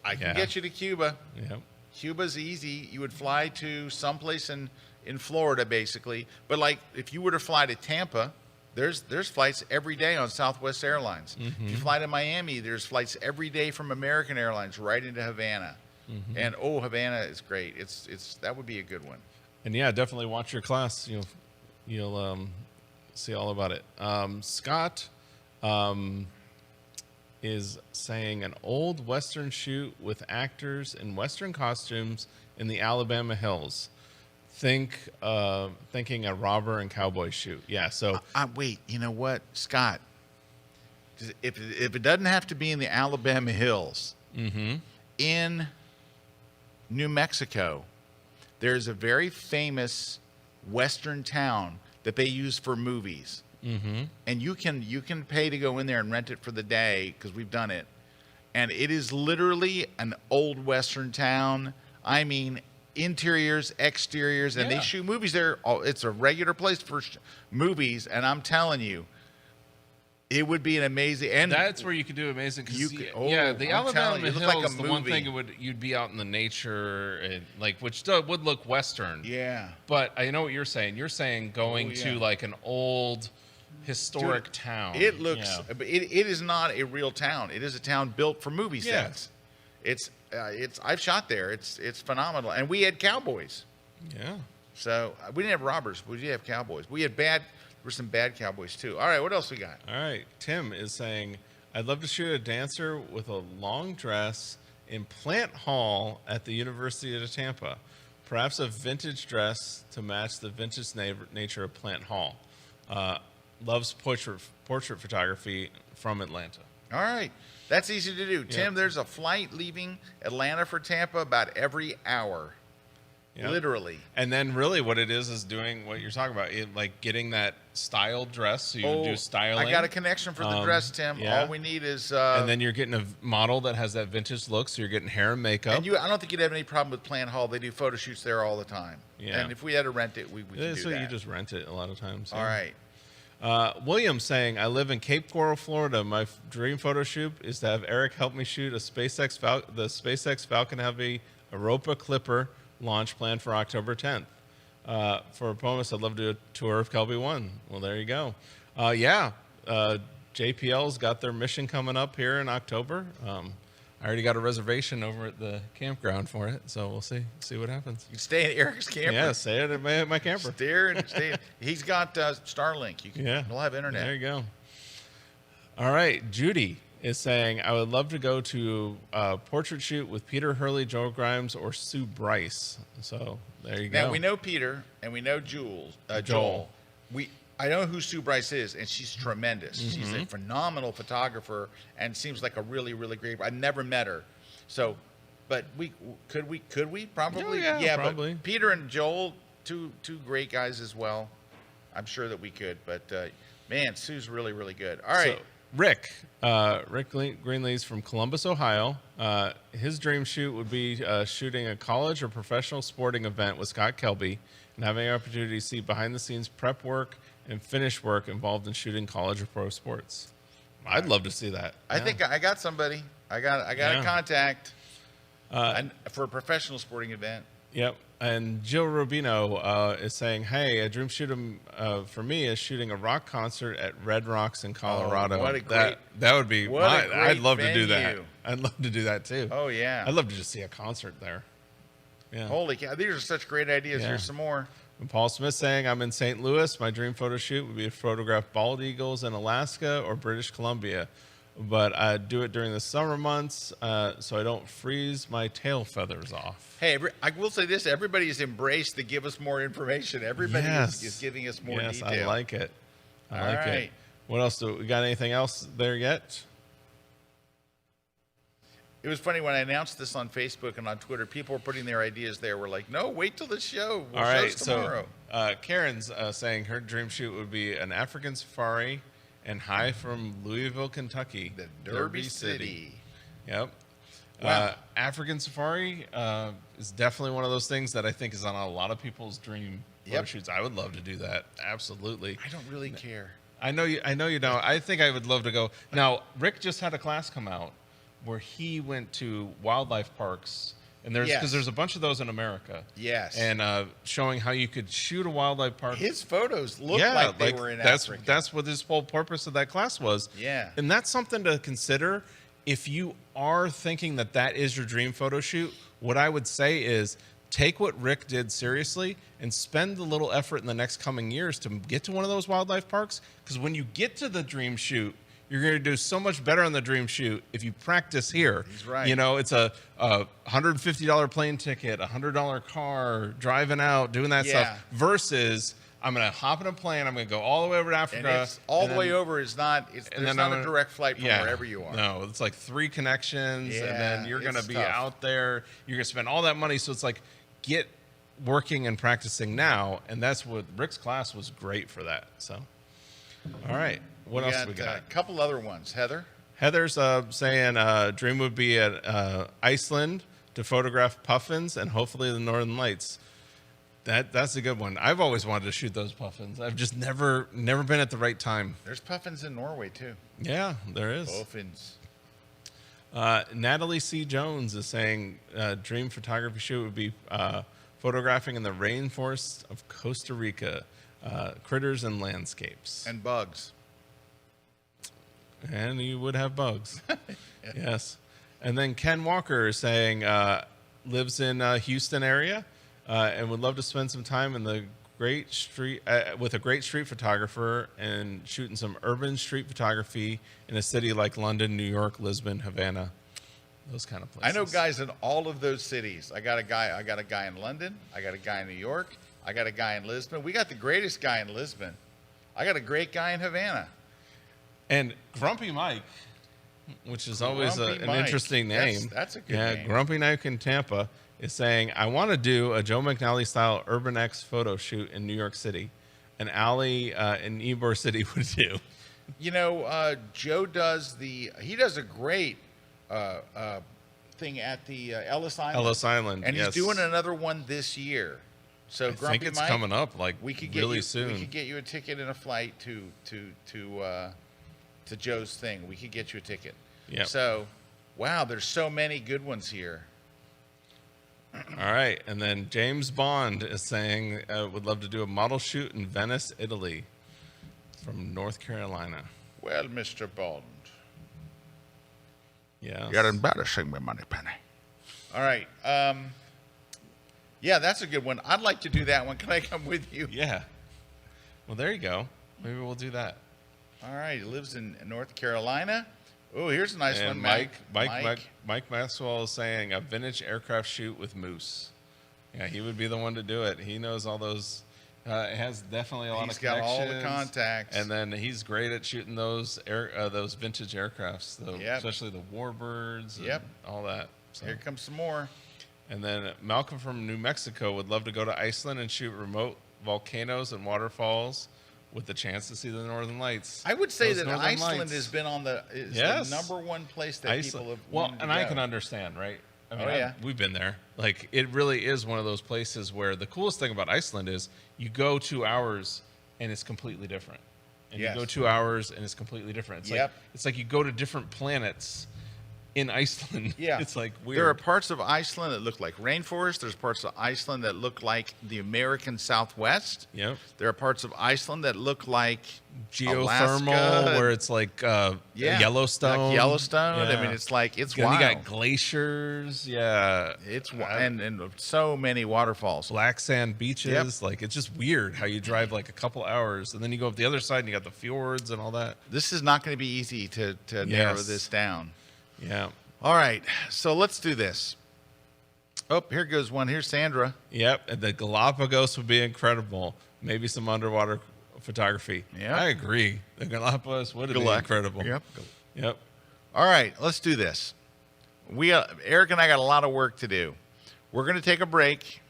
I can get you to Cuba. Yep. Cuba's easy. You would fly to someplace in Florida, basically. But like, if you were to fly to Tampa, there's flights every day on Southwest Airlines. If you fly to Miami, there's flights every day from American Airlines right into Havana. And Havana is great. It's that would be a good one. And yeah, definitely watch your class. You'll see all about it. Scott is saying an old Western shoot with actors in Western costumes in the Alabama hills. Thinking a robber and cowboy shoot. Yeah. So wait, you know what, Scott? If it doesn't have to be in the Alabama hills, in New Mexico, there's a very famous Western town that they use for movies. And you can pay to go in there and rent it for the day, because we've done it, and it is literally an old Western town. I mean, interiors, exteriors, and they shoot movies there. It's a regular place for movies, and I'm telling you, it would be an amazing. And that's where you could do amazing. The I'm Alabama Hills, like a the one movie. thing you'd be out in the nature, and which would look Western. Yeah. But I know what you're saying. You're saying going to like an old historic town. It looks. It is not a real town. It is a town built for movie sets. It's I've shot there. It's phenomenal, and we had cowboys. Yeah. So we didn't have robbers, but we did have cowboys. There were some bad cowboys too. All right, what else we got? All right, Tim is saying, I'd love to shoot a dancer with a long dress in Plant Hall at the University of Tampa. Perhaps a vintage dress to match the vintage nature of Plant Hall. Loves portrait photography from Atlanta. All right. That's easy to do. Tim, there's a flight leaving Atlanta for Tampa about every hour. Yep. Literally. And then really what it is doing what you're talking about, like getting that styled dress. So you do styling. I got a connection for the dress, Tim. Yeah. All we need is... and then you're getting a model that has that vintage look, so you're getting hair and makeup. And I don't think you'd have any problem with Plant Hall. They do photo shoots there all the time. Yeah. And if we had to rent it, we could do so that. You just rent it a lot of times. All right. William saying, I live in Cape Coral, Florida. My dream photo shoot is to have Erik help me shoot the SpaceX Falcon Heavy Europa Clipper launch planned for October 10th. For a bonus, I'd love to do a tour of KelbyOne. Well, there you go. JPL's got their mission coming up here in October. I already got a reservation over at the campground for it, so we'll see what happens. You can stay in Erik's camper. Yeah, stay at my camper. Stay. He's got Starlink. He'll have internet. There you go. All right, Judy is saying, I would love to go to a portrait shoot with Peter Hurley, Joel Grimes, or Sue Bryce. So there you go. Now we know Peter and we know Joel. I know who Sue Bryce is, and she's tremendous. She's a phenomenal photographer and seems like a really, really great. I've never met her, so, but could we probably? Oh, yeah, probably. But Peter and Joel, two great guys as well. I'm sure that we could, but man, Sue's really, really good. All right, so, Rick Greenlee's from Columbus, Ohio. His dream shoot would be shooting a college or professional sporting event with Scott Kelby and having an opportunity to see behind-the-scenes prep work and finish work involved in shooting college or pro sports. I'd love to see that. I think I got somebody. I got a contact for a professional sporting event. Yep. And Jill Rubino is saying, hey, a dream shoot for me is shooting a rock concert at Red Rocks in Colorado. Oh, what a great, that would be I'd love to do that. I'd love to do that too. Oh, yeah. I'd love to just see a concert there. Yeah. Holy cow. These are such great ideas. Here's some more. And Paul Smith saying, I'm in St. Louis. My dream photo shoot would be to photograph bald eagles in Alaska or British Columbia. but I do it during the summer months so I don't freeze my tail feathers off. Hey, I will say this: everybody has embraced to give us more information. Everybody is giving us more detail. Yes, I like it. I like right. it. What else we got? Anything else there yet? It was funny when I announced this on Facebook and on Twitter. People were putting their ideas there. We're like, no, wait till the show. We'll All right, tomorrow. so Karen's saying her dream shoot would be an African safari and high from Louisville, Kentucky. The Derby City. Yep. Wow. African safari is definitely one of those things that I think is on a lot of people's dream photo shoots. I would love to do that. Absolutely. I don't really care. I know you don't. I think I would love to go. Now, Rick just had a class come out where he went to wildlife parks, and there's a bunch of those in America. Yes. And showing how you could shoot a wildlife park. His photos look like they were in Africa. That's what his whole purpose of that class was. Yeah. And that's something to consider if you are thinking that is your dream photo shoot. What I would say is take what Rick did seriously and spend the little effort in the next coming years to get to one of those wildlife parks, because when you get to the dream shoot, you're going to do so much better on the dream shoot if you practice here. He's right. You know, it's a $150 plane ticket, $100 car, driving out, doing that stuff, versus I'm going to hop in a plane, I'm going to go all the way over to Africa. And it's all the way over is not, there's not a direct flight from wherever you are. No, it's like 3 connections, and then you're going to be out there. You're going to spend all that money. So it's like, get working and practicing now. And that's what Rick's class was great for that. So, all right. What else we got? A couple other ones. Heather's saying dream would be at Iceland to photograph puffins and hopefully the Northern Lights. That's a good one. I've always wanted to shoot those puffins. I've just never been at the right time. There's puffins in Norway too. Yeah, there is. Puffins. Natalie C. Jones is saying dream photography shoot would be photographing in the rainforests of Costa Rica, critters and landscapes. And bugs. And you would have bugs. Yes. And then Ken Walker is saying lives in Houston area and would love to spend some time in the great street with a great street photographer and shooting some urban street photography in a city like London, New York, Lisbon, Havana, those kind of places. I know guys in all of those cities. I got a guy in London. I got a guy in New York. I got a guy in Lisbon. We got the greatest guy in Lisbon. I got a great guy in Havana. And Grumpy Mike, which is always an interesting name. That's a good name. Yeah, Grumpy Mike in Tampa is saying, I want to do a Joe McNally-style Urban X photo shoot in New York City. An alley in Ybor City would do. You know, Joe does he does a great thing at the Ellis Island. Ellis Island, and he's doing another one this year. So I Grumpy think it's Mike, coming up like really soon. We could get you a ticket and a flight to Joe's thing. We could get you a ticket. Yeah. So, wow, there's so many good ones here. All right, and then James Bond is saying would love to do a model shoot in Venice, Italy, from North Carolina. Well, Mr. Bond. Yeah. You're embarrassing me, Moneypenny. All right. Yeah, that's a good one. I'd like to do that one. Can I come with you? Yeah. Well, there you go. Maybe we'll do that. All right. He lives in North Carolina. Oh, here's a nice one, Mike Maxwell is saying a vintage aircraft shoot with moose. Yeah, he would be the one to do it. He knows all those. It has definitely a lot of connections. He's got all the contacts. And then he's great at shooting those vintage aircrafts, especially the warbirds and all that. So. Here comes some more. And then Malcolm from New Mexico would love to go to Iceland and shoot remote volcanoes and waterfalls with the chance to see the Northern Lights. I would say that Iceland has been on the number one place that people have wanted to go. I can understand, right? I mean, we've been there. Like, it really is one of those places where the coolest thing about Iceland is you go 2 hours and it's completely different. And you go 2 hours and it's completely different. It's like you go to different planets in Iceland. Yeah. It's like weird. There are parts of Iceland that look like rainforest. There's parts of Iceland that look like the American Southwest. Yep. There are parts of Iceland that look like Geothermal, Alaska. where it's like Yeah, Yellowstone. like Yellowstone. I Yeah. mean, it's like it's Then wild. you got glaciers. Yeah. It's and so many waterfalls. Black sand beaches. Yep. Like, it's just weird how you drive like a couple hours and then you go up the other side and you got the fjords and all that. This is not going to be easy to narrow this down. Yeah. All right, so let's do this. Oh, here goes one. Here's Sandra. Yep. And the Galapagos would be incredible. Maybe some underwater photography. Yeah. I agree. The Galapagos would be incredible. Yep. Yep. All right, let's do this. Eric and I got a lot of work to do. We're going to take a break.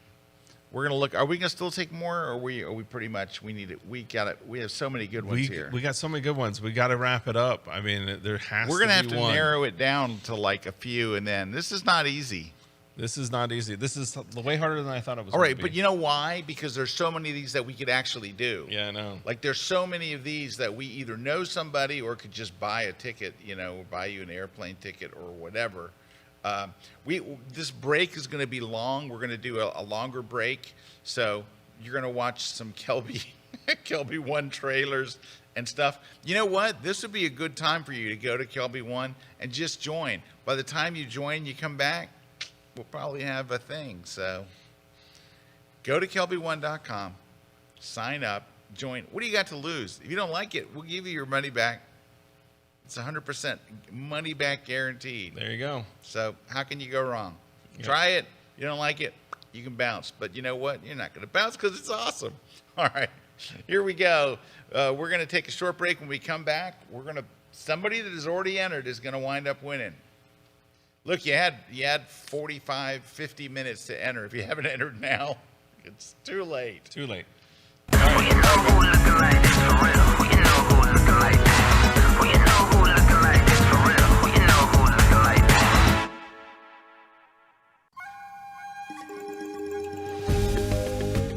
We're going to look. Are we going to still take more, or are we pretty much? We need it. We got it. We have so many good ones here. We got so many good ones. We got to wrap it up. I mean, there has We're to going to be have to one. narrow it down to like a few, and then this is not easy. This is not easy. This is way harder than I thought it was. All right, gonna but be. you know why? Because there's so many of these that we could actually do. Yeah, I know. Like there's so many of these that we either know somebody or could just buy a ticket, or buy you an airplane ticket or whatever. This break is going to be long. We're going to do a longer break, so you're going to watch some KelbyOne trailers and stuff. You know what? This would be a good time for you to go to KelbyOne and just join. By the time you join, you come back, we'll probably have a thing. So go to KelbyOne.com, sign up, join. What do you got to lose? If you don't like it, we'll give you your money back. It's 100% money back guaranteed. There you go. So how can you go wrong? Yeah. Try it. You don't like it, you can bounce. But you know what? You're not going to bounce because it's awesome. All right, here we go. We're going to take a short break. When we come back, somebody that has already entered is going to wind up winning. Look, you had 45, 50 minutes to enter. If you haven't entered now, it's too late. Too late. We know who looking like this for real. We know who looking like this. We know who looking like this for real. We know who looking like this.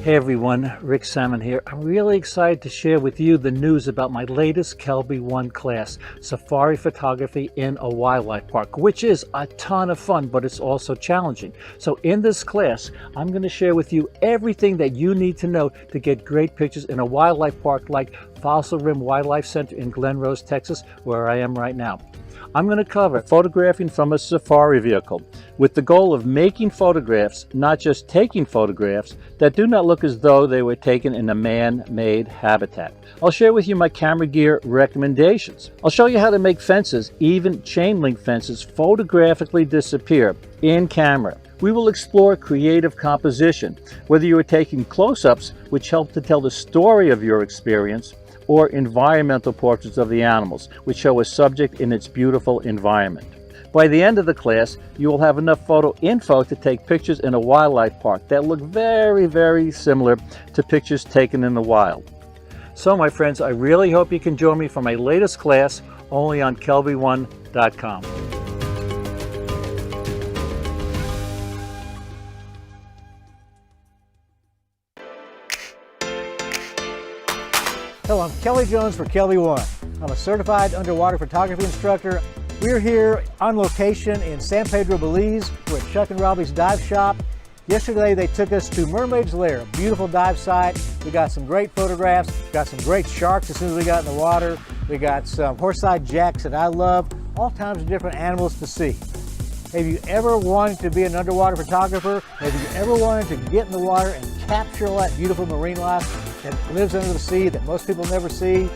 Hey everyone, Rick Salmon here. I'm really excited to share with you the news about my latest KelbyOne class, Safari Photography in a Wildlife Park, which is a ton of fun, but it's also challenging. So in this class, I'm going to share with you everything that you need to know to get great pictures in a wildlife park like Fossil Rim Wildlife Center in Glen Rose, Texas, where I am right now. I'm going to cover photographing from a safari vehicle with the goal of making photographs, not just taking photographs, that do not look as though they were taken in a man-made habitat. I'll share with you my camera gear recommendations. I'll show you how to make fences, even chain link fences, photographically disappear in camera. We will explore creative composition, whether you are taking close-ups, which help to tell the story of your experience, or environmental portraits of the animals, which show a subject in its beautiful environment. By the end of the class, you will have enough photo info to take pictures in a wildlife park that look very, very similar to pictures taken in the wild. So my friends, I really hope you can join me for my latest class only on KelbyOne.com. Hello, I'm Kelly Jones for KelbyOne. I'm a certified underwater photography instructor. We're here on location in San Pedro, Belize. We're at Chuck and Robbie's dive shop. Yesterday they took us to Mermaid's Lair, a beautiful dive site. We got some great photographs, got some great sharks as soon as we got in the water. We got some horse-eyed jacks that I love, all kinds of different animals to see. Have you ever wanted to be an underwater photographer? Have you ever wanted to get in the water and capture all that beautiful marine life that lives under the sea that most people never see?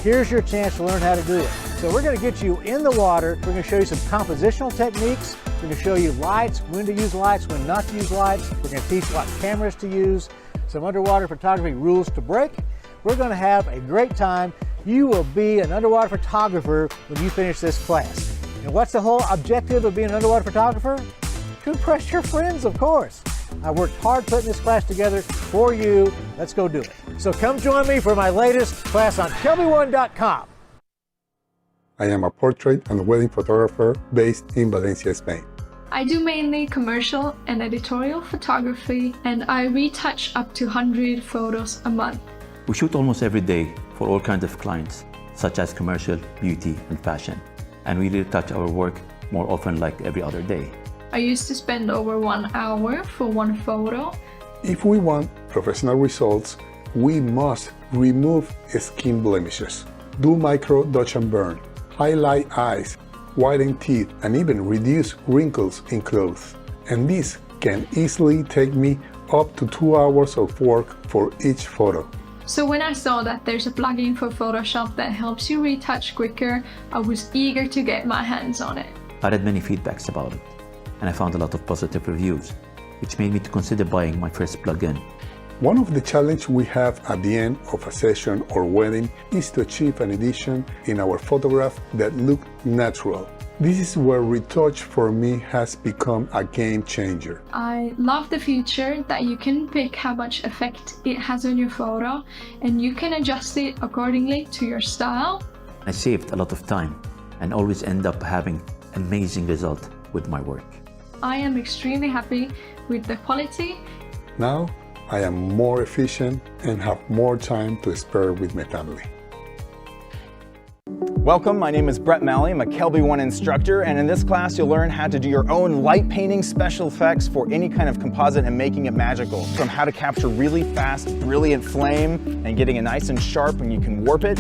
Here's your chance to learn how to do it. So we're going to get you in the water. We're going to show you some compositional techniques. We're going to show you lights, when to use lights, when not to use lights. We're going to teach what cameras to use, some underwater photography rules to break. We're going to have a great time. You will be an underwater photographer when you finish this class. And what's the whole objective of being an underwater photographer? To impress your friends, of course. I worked hard putting this class together for you. Let's go do it. So come join me for my latest class on KelbyOne.com. I am a portrait and wedding photographer based in Valencia, Spain. I do mainly commercial and editorial photography, and I retouch up to 100 photos a month. We shoot almost every day for all kinds of clients, such as commercial, beauty, and fashion. And we retouch our work more often, like every other day. I used to spend over 1 hour for one photo. If we want professional results, we must remove skin blemishes, do micro dodge and burn, highlight eyes, whiten teeth, and even reduce wrinkles in clothes. And this can easily take me up to 2 hours of work for each photo. So when I saw that there's a plugin for Photoshop that helps you retouch quicker, I was eager to get my hands on it. I read many feedbacks about it, and I found a lot of positive reviews, which made me to consider buying my first plugin. One of the challenges we have at the end of a session or wedding is to achieve an edition in our photograph that look natural. This is where retouch for me has become a game changer. I love the feature that you can pick how much effect it has on your photo and you can adjust it accordingly to your style. I saved a lot of time and always end up having amazing result with my work. I am extremely happy with the quality. Now I am more efficient and have more time to spare with my family. Welcome, my name is Brett Malley. I'm a KelbyOne instructor, and in this class you'll learn how to do your own light painting special effects for any kind of composite and making it magical. From how to capture really fast, brilliant flame and getting it nice and sharp and you can warp it,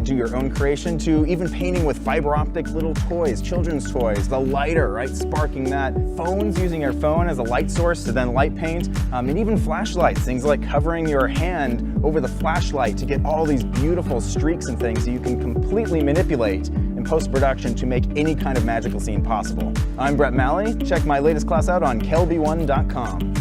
do your own creation, to even painting with fiber optic little toys, children's toys, the lighter, right, sparking that, phones, using your phone as a light source to then light paint, and even flashlights, things like covering your hand over the flashlight to get all these beautiful streaks and things that you can completely manipulate in post-production to make any kind of magical scene possible. I'm Brett Malley. Check my latest class out on KelbyOne.com.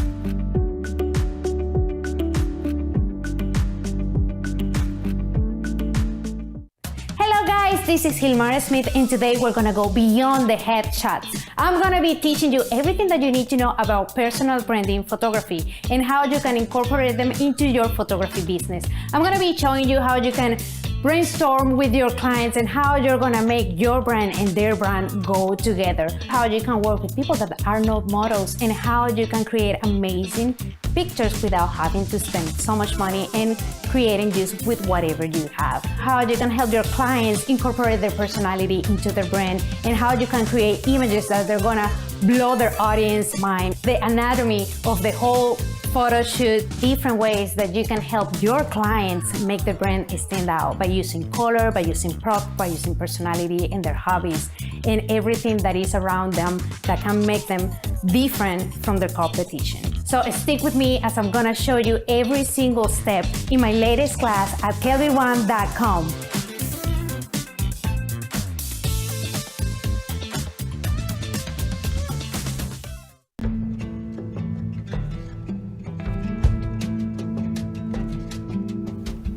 This is Hilmar Smith, and today we're gonna go beyond the headshots. I'm gonna be teaching you everything that you need to know about personal branding photography and how you can incorporate them into your photography business. I'm gonna be showing you how you can brainstorm with your clients and how you're gonna make your brand and their brand go together. How you can work with people that are not models and how you can create amazing pictures without having to spend so much money and creating this with whatever you have. How you can help your clients incorporate their personality into their brand and how you can create images that they're gonna blow their audience mind. The anatomy of the whole photo shoot, different ways that you can help your clients make their brand stand out by using color, by using props, by using personality and their hobbies and everything that is around them that can make them different from their competition. So stick with me as I'm gonna show you every single step in my latest class at KelbyOne.com.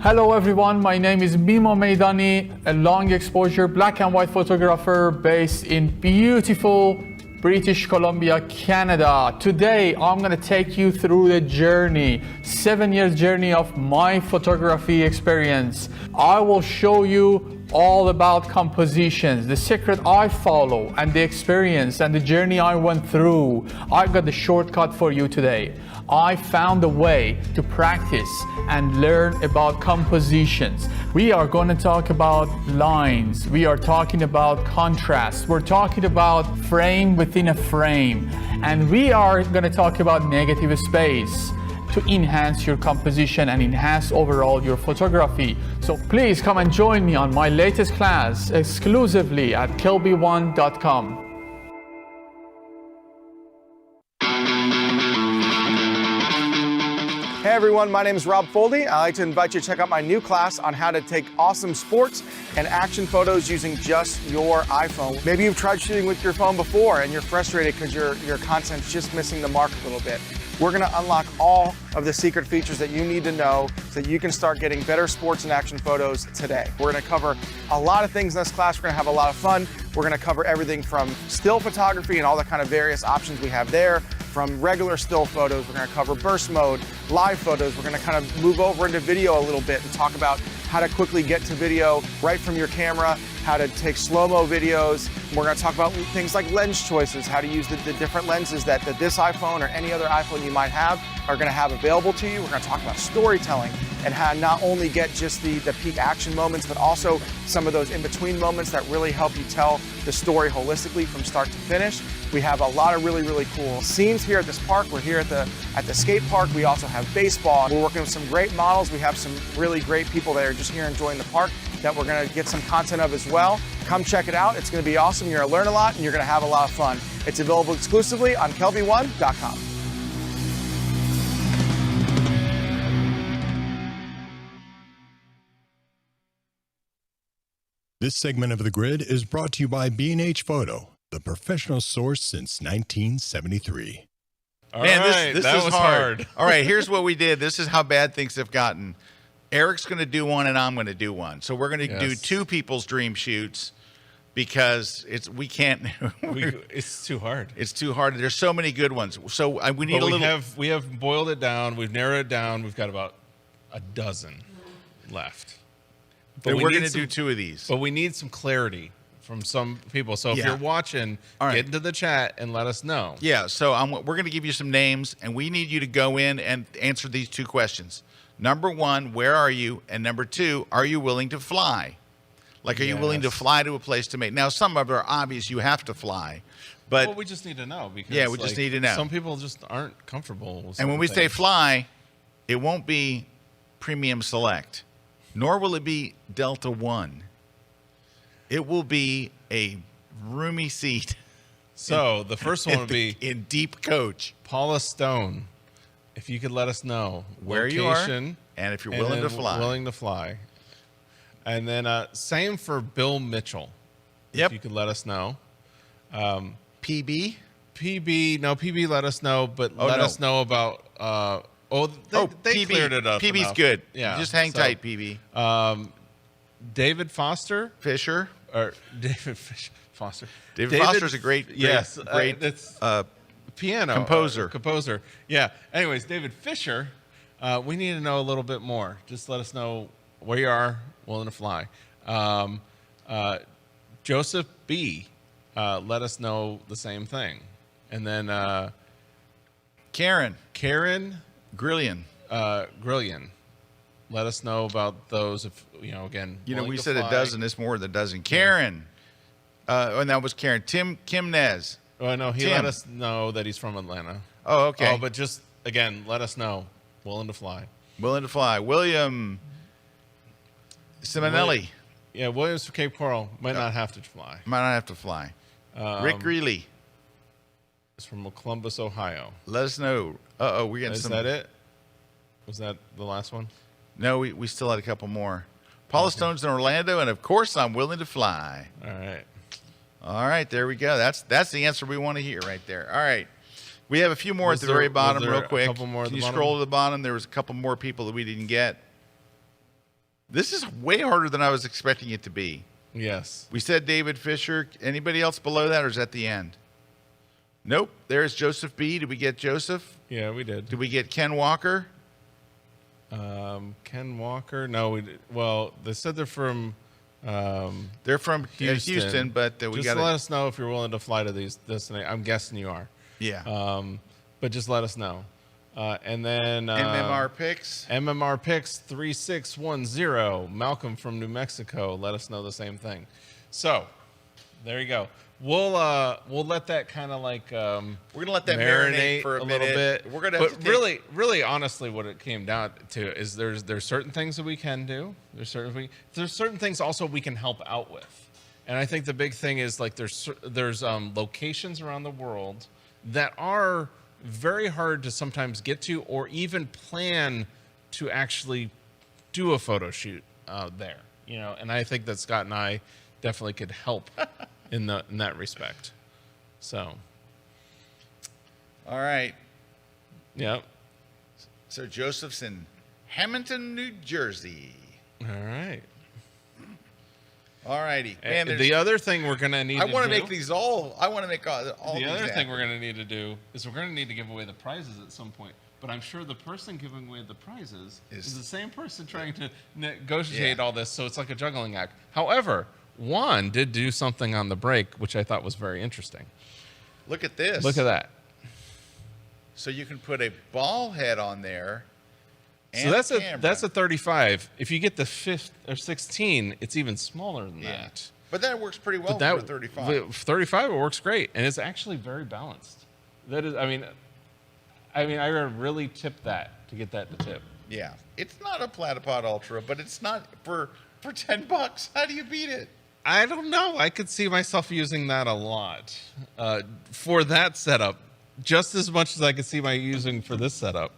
Hello everyone, my name is Mimo Meidani, a long exposure black and white photographer based in beautiful British Columbia, Canada. Today I'm going to take you through the journey, 7 years journey of my photography experience. I will show you all about compositions, the secret I follow and the experience and the journey I went through. I got the shortcut for you today. I found a way to practice and learn about compositions. We are going to talk about lines. We are talking about contrast. We're talking about frame within a frame. And we are going to talk about negative space to enhance your composition and enhance overall your photography. So please come and join me on my latest class exclusively at KelbyOne.com. Hey everyone, my name is Rob Foldy. I'd like to invite you to check out my new class on how to take awesome sports and action photos using just your iPhone. Maybe you've tried shooting with your phone before and you're frustrated because your content's just missing the mark a little bit. We're gonna unlock all of the secret features that you need to know so that you can start getting better sports and action photos today. We're gonna cover a lot of things in this class. We're gonna have a lot of fun. We're gonna cover everything from still photography and all the kind of various options we have there, from regular still photos. We're gonna cover burst mode, live photos. We're gonna kind of move over into video a little bit and talk about how to quickly get to video right from your camera, how to take slow-mo videos, We're going to talk about things like lens choices, how to use the different lenses that this iPhone or any other iPhone you might have are going to have available to you. We're going to talk about storytelling and how not only get just the peak action moments, but also some of those in-between moments that really help you tell the story holistically from start to finish. We have a lot of really, really cool scenes here at this park. We're here at the skate park. We also have baseball. We're working with some great models. We have some really great people that are just here enjoying the park that we're going to get some content of as well. Come check it out. It's going to be awesome. You're going to learn a lot and you're going to have a lot of fun. It's available exclusively on KelbyOne.com. This segment of The Grid is brought to you by B&H Photo, the professional source since 1973. Man, this is hard. All right, here's what we did. This is how bad things have gotten. Eric's going to do one, and I'm going to do one. So we're going to do two people's dream shoots because we can't. It's too hard. It's too hard. There's so many good ones. So we need a little. We have boiled it down. We've narrowed it down. We've got about a dozen left. But we're going to do two of these. But we need some clarity from some people. So if you're watching, get into the chat and let us know. Yeah, so we're going to give you some names, and we need you to go in and answer these two questions. Number one, where are you? And number two, are you willing to fly? Like, are you willing to fly to a place to make? Now, some of them are obvious you have to fly. But well, we just need to know. Because, yeah, we just need to know. Some people just aren't comfortable with and when we say fly, it won't be Premium Select, nor will it be Delta One. It will be a roomy seat. So the first one would be in deep coach. Paula Stone, if you could let us know where you are and if you're willing to fly. Willing to fly. And then same for Bill Mitchell. Yep. If you could let us know. PB? PB, let us know, but let us know about they cleared it up. PB's enough. good. Yeah. Just hang tight, PB. David Foster. Fisher. Or David Foster. David Foster's a great piano composer. Yeah. Anyways, David Fisher, we need to know a little bit more. Just let us know where you are, willing to fly. Joseph B, let us know the same thing. And then Karen Grillian. Let us know about those. If again, we said a dozen. It's more than a dozen. Karen, and that was Karen. Kim Nez. Oh no, he let us know that he's from Atlanta. Oh, okay. Oh, but just again, let us know. Willing to fly. Willing to fly. William Simonelli. Yeah, Williams for Cape Coral might not have to fly. Might not have to fly. Rick Greeley. It's from Columbus, Ohio. Let us know. We're getting some. Is that it? Was that the last one? No, we still had a couple more. Paula Stone's in Orlando, and of course, I'm willing to fly. All right, there we go. That's the answer we want to hear right there. All right, we have a few more at the very bottom, real quick. Can you scroll to the bottom? There was a couple more people that we didn't get. This is way harder than I was expecting it to be. Yes. We said David Fisher. Anybody else below that, or is that the end? Nope. There's Joseph B. Did we get Joseph? Yeah, we did. Did we get Ken Walker? Ken Walker? No, we did. Well, they said they're from Houston, but we got to let us know if you're willing to fly to these destinations. I'm guessing you are. Yeah. But just let us know. And then MMR Picks 3610. Malcolm from New Mexico. Let us know the same thing. So there you go. We'll let that kind of like we're gonna let that marinate for a little bit. We're gonna, but really, honestly, what it came down to is there's certain things that we can do. There's certain things also we can help out with, and I think the big thing is like there's locations around the world that are very hard to sometimes get to or even plan to actually do a photo shoot there. And I think that Scott and I definitely could help. In that respect. So. All right. Yep. So Joseph's in Hamilton, New Jersey. All right. All righty. Man, the other thing we're going to need to do. I want to make these all. I want to make all the these other thing we're going to need to do is we're going to need to give away the prizes at some point. But I'm sure the person giving away the prizes is the same person trying to negotiate all this. So it's like a juggling act. However, Juan did do something on the break, which I thought was very interesting. Look at this. Look at that. So you can put a ball head on there. So that's a 35. If you get the 5th or 16, it's even smaller than that. But that works pretty well for a 35. 35, it works great, and it's actually very balanced. That is, I mean, I really tip that to get that to tip. Yeah, it's not a Platipod Ultra, but it's not for $10. How do you beat it? I don't know. I could see myself using that a lot for that setup, just as much as I could see my using for this setup.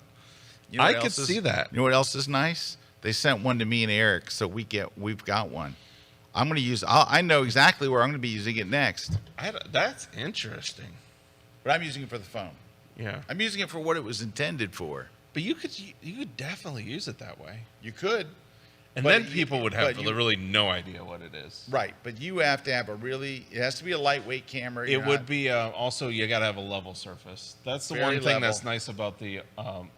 You know I could see that. You know what else is nice? They sent one to me and Eric, so we've got one. I'm going to use. I know exactly where I'm going to be using it next. That's interesting. But I'm using it for the phone. Yeah. I'm using it for what it was intended for. But you could definitely use it that way. You could. And then people would have really no idea what it is. Right, but you have to have it has to be a lightweight camera. It would be also, you got to have a level surface. That's the one thing that's nice about the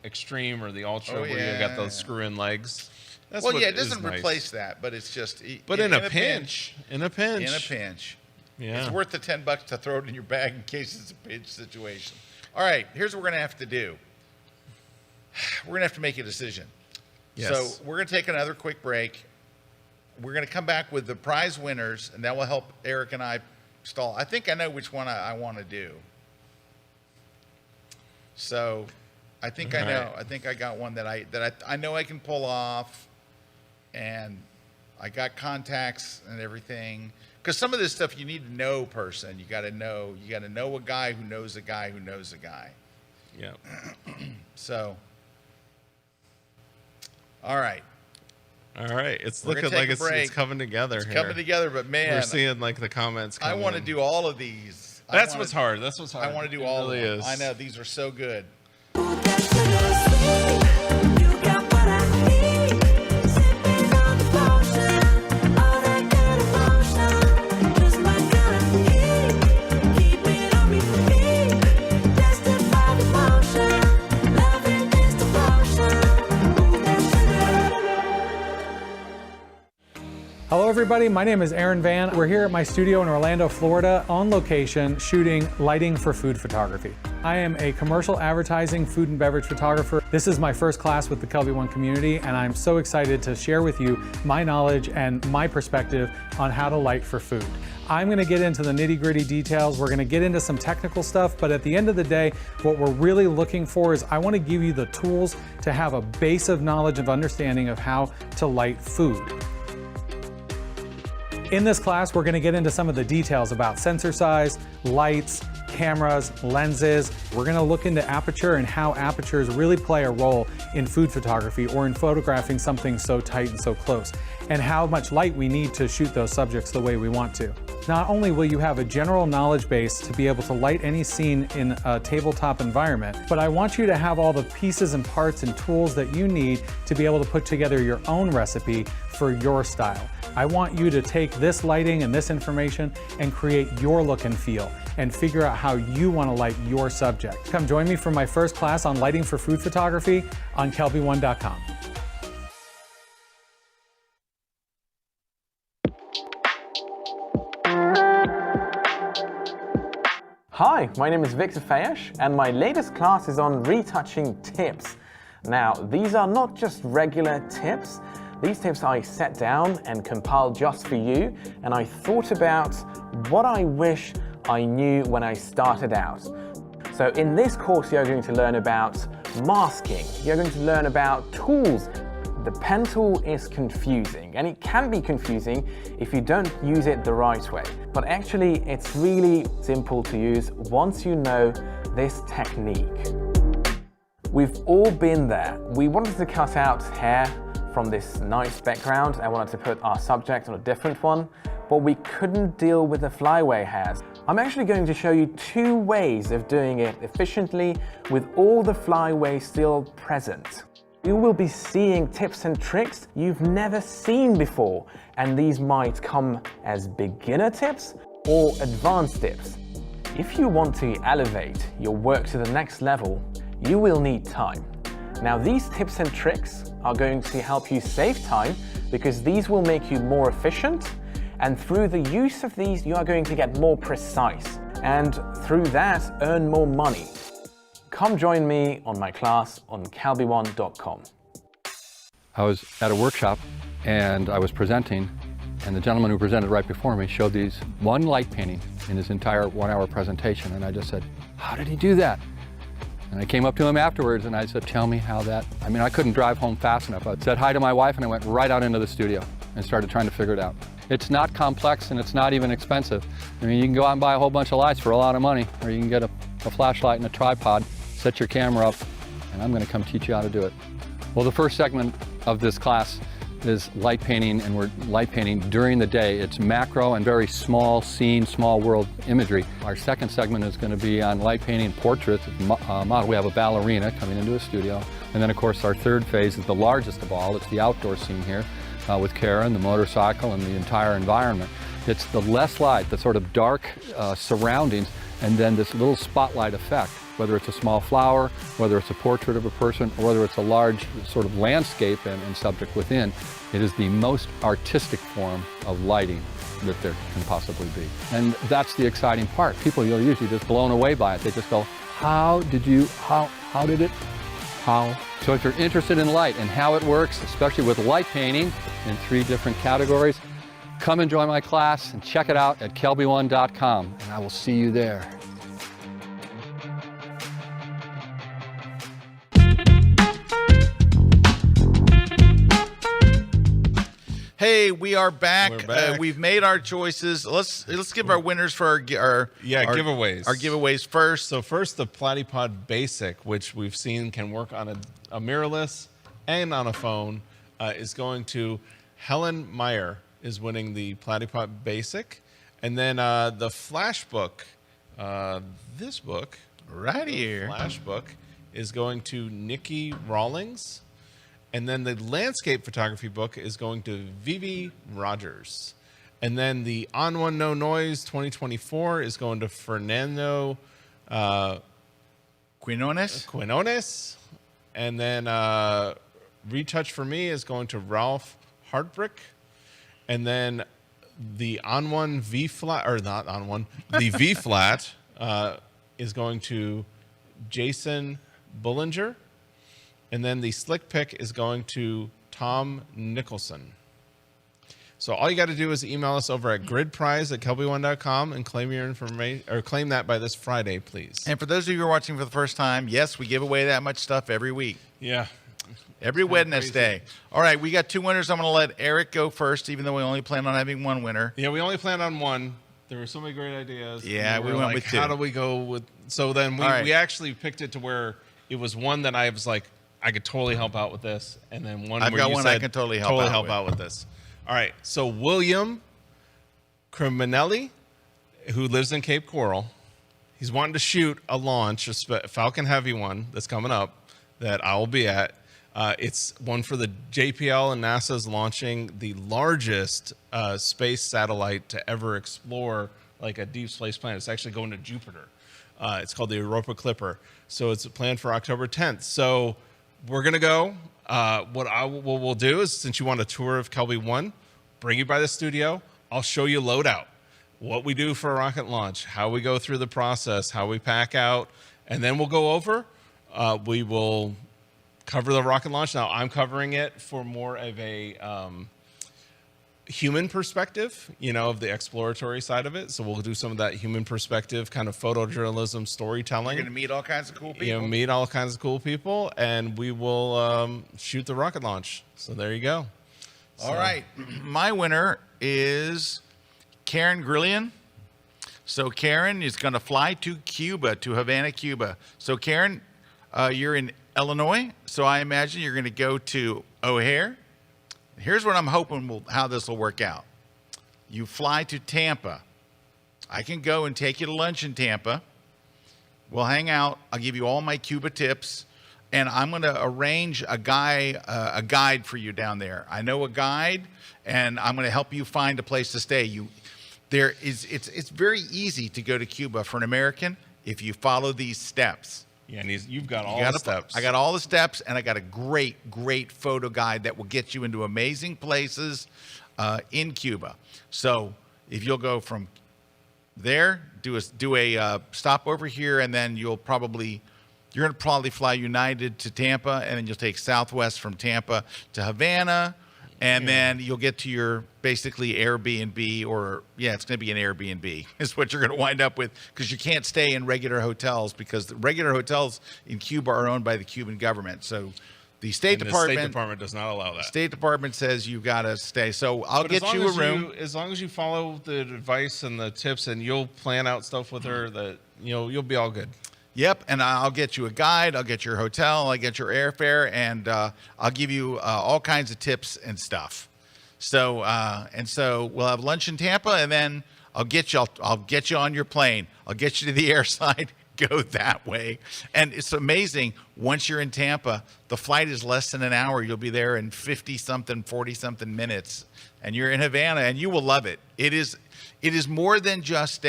Extreme or the Ultra, where you got those screw-in legs. That's it doesn't replace that, but it's just. But in a pinch. Yeah. It's worth the $10 to throw it in your bag in case it's a pinch situation. All right, here's what we're going to have to do. We're going to have to make a decision. Yes. So we're going to take another quick break. We're going to come back with the prize winners, and that will help Eric and I stall. I think I know which one I want to do. So I think I know. I think I got one that I know I can pull off, and I got contacts and everything. Because some of this stuff you need to know person. You got to know a guy who knows a guy who knows a guy. Yeah. So. All right. It's looking like it's coming together. It's coming together, but man, we're seeing like the comments coming. I want to do all of these. That's what's hard. I want to do all of them. I know these are so good. Hello everybody, my name is Aaron Van. We're here at my studio in Orlando, Florida, on location shooting lighting for food photography. I am a commercial advertising food and beverage photographer. This is my first class with the KelbyOne community, and I'm so excited to share with you my knowledge and my perspective on how to light for food. I'm gonna get into the nitty-gritty details. We're gonna get into some technical stuff, but at the end of the day, what we're really looking for is I wanna give you the tools to have a base of knowledge of understanding of how to light food. In this class, we're gonna get into some of the details about sensor size, lights, cameras, lenses. We're gonna look into aperture and how apertures really play a role in food photography or in photographing something so tight and so close, and how much light we need to shoot those subjects the way we want to. Not only will you have a general knowledge base to be able to light any scene in a tabletop environment, but I want you to have all the pieces and parts and tools that you need to be able to put together your own recipe for your style. I want you to take this lighting and this information and create your look and feel and figure out how you want to light your subject. Come join me for my first class on lighting for food photography on KelbyOne.com. Hi, my name is Victor Fayesh, and my latest class is on retouching tips. Now, these are not just regular tips. These tips I set down and compiled just for you, and I thought about what I wish I knew when I started out. So in this course, you're going to learn about masking. You're going to learn about tools. The pen tool is confusing, and it can be confusing if you don't use it the right way. But actually, it's really simple to use once you know this technique. We've all been there. We wanted to cut out hair from this nice background. I wanted to put our subject on a different one, but we couldn't deal with the flyaway hairs. I'm actually going to show you 2 ways of doing it efficiently with all the flyaway still present. You will be seeing tips and tricks you've never seen before, and these might come as beginner tips or advanced tips. If you want to elevate your work to the next level, you will need time. Now, these tips and tricks are going to help you save time because these will make you more efficient And through the use of these, you are going to get more precise. And through that, earn more money. Come join me on my class on KelbyOne.com. I was at a workshop and I was presenting, and the gentleman who presented right before me showed these one light painting in his entire 1 hour presentation. And I just said, how did he do that? And I came up to him afterwards and I said, tell me how that, I mean, I couldn't drive home fast enough. I said hi to my wife and I went right out into the studio and started trying to figure it out. It's not complex and it's not even expensive. I mean, you can go out and buy a whole bunch of lights for a lot of money, or you can get a flashlight and a tripod, set your camera up, and I'm going to come teach you how to do it. Well, the first segment of this class is light painting, and we're light painting during the day. It's macro and very small scene, small world imagery. Our second segment is going to be on light painting portraits. Model. We have a ballerina coming into a studio. And then, of course, our third phase is the largest of all. It's the outdoor scene here with Karen, the motorcycle, and the entire environment. It's the less light, the sort of dark surroundings, and then this little spotlight effect, whether it's a small flower, whether it's a portrait of a person, or whether it's a large sort of landscape and subject within. It is the most artistic form of lighting that there can possibly be. And that's the exciting part. People are usually just blown away by it. They just go, how did it? So if you're interested in light and how it works, especially with light painting in 3 different categories, come and join my class and check it out at KelbyOne.com, and I will see you there. Hey, we are back. We've made our choices. Let's give our winners for our giveaways. Our giveaways first. So first, the Platipod Basic, which we've seen can work on a mirrorless and on a phone, is going to Helen Meyer. Is winning the Platipod Basic, and then the Flash book, this book right here, Flash book, is going to Nikki Rawlings. And then the landscape photography book is going to Vivi Rogers. And then the On One No Noise 2024 is going to Fernando Quinones. And then Retouch for Me is going to Ralph Hartbrick. And then the On One V Flat, or not On One, the V Flat is going to Jason Bullinger. And then the Slick Pick is going to Tom Nicholson. So all you got to do is email us over at gridprize@KelbyOne.com and claim your information, or claim that by this Friday, please. And for those of you who are watching for the first time, yes, we give away that much stuff every week. Yeah. Every Wednesday. All right, we got 2 winners. I'm going to let Eric go first, even though we only plan on having 1 winner. Yeah, we only planned on 1. There were so many great ideas. Yeah, we went with 2. How do we go with? So then we actually picked it to where it was one that I was like, I could totally help out with this, and then one I've where got you one said, I can totally help out with this. All right, so William Criminelli, who lives in Cape Coral, he's wanting to shoot a launch, a Falcon Heavy one that's coming up that I will be at. It's one for the JPL, and NASA's launching the largest space satellite to ever explore like a deep space planet. It's actually going to Jupiter. It's called the Europa Clipper. So it's planned for October 10th. So we're going to go. What we'll do is, since you want a tour of KelbyOne, bring you by the studio. I'll show you loadout, what we do for a rocket launch, how we go through the process, how we pack out, and then we'll go over. We will cover the rocket launch. Now, I'm covering it for more of a human perspective, of the exploratory side of it. So we'll do some of that human perspective kind of photojournalism storytelling. You're going to meet all kinds of cool people. Meet all kinds of cool people, and we will shoot the rocket launch. So there you go. All right. My winner is Karen Grillian. So Karen is going to fly to Cuba, to Havana, Cuba. So Karen, you're in Illinois, so I imagine you're going to go to O'Hare. Here's what I'm hoping how this will work out. You fly to Tampa. I can go and take you to lunch in Tampa. We'll hang out. I'll give you all my Cuba tips, and I'm going to arrange a guide for you down there. I know a guide, and I'm going to help you find a place to stay. It's very easy to go to Cuba for an American if you follow these steps. Yeah, and you've got all the steps. I got all the steps, and I got a great photo guide that will get you into amazing places. in Cuba. So if you'll go from there, do a stopover here, and then you're going to probably fly United to Tampa, and then you'll take Southwest from Tampa to Havana, and then you'll get to your basically Airbnb, or it's going to be an Airbnb is what you're going to wind up with, because you can't stay in regular hotels, because the regular hotels in Cuba are owned by the Cuban government. So the State Department does not allow that. State Department says you got to stay. So I'll get you a room. As long as you follow the advice and the tips, and you'll plan out stuff with her, that you'll be all good. Yep, and I'll get you a guide, I'll get your hotel, I'll get your airfare, and I'll give you all kinds of tips and stuff. So we'll have lunch in Tampa, and then I'll get you on your plane. I'll get you to the airside, go that way. And it's amazing, once you're in Tampa, the flight is less than an hour. You'll be there in 50-something, 40-something minutes, and you're in Havana, and you will love it. It is more than just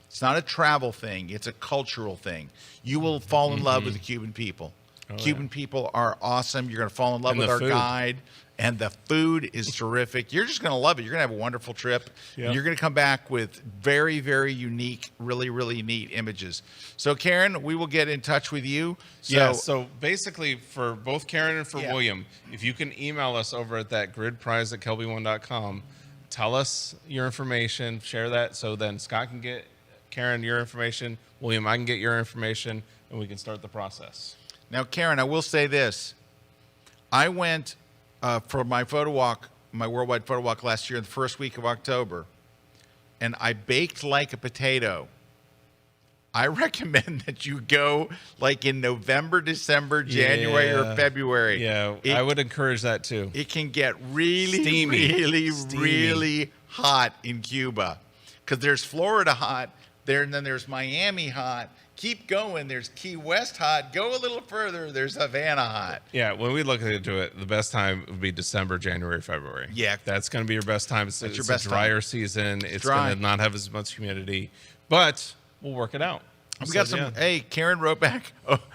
it's not a travel thing. It's a cultural thing. You will fall in love with the Cuban people. Cuban people are awesome. You're going to fall in love with our guide. And the food is terrific. You're just going to love it. You're going to have a wonderful trip. Yep. You're going to come back with very, very unique, really, really neat images. So, Karen, we will get in touch with you. So basically, for both Karen and for William, if you can email us over at that gridprize@KelbyOne.com, tell us your information, share that, so then Scott can get Karen your information, William, I can get your information, and we can start the process. Now, Karen, I will say this. I went for my photo walk, my worldwide photo walk last year in the first week of October, and I baked like a potato. I recommend that you go like in November, December, January, or February. Yeah, I would encourage that too. It can get really, really hot in Cuba, because there's Florida hot there, and then there's Miami hot. Keep going. There's Key West hot. Go a little further. There's Havana hot. Yeah, when we look into it, the best time would be December, January, February. Yeah. That's going to be your best time. It's your best a drier time. season. It's dry. going to not have as much humidity, but we'll work it out. We got some. Hey, Karen wrote back,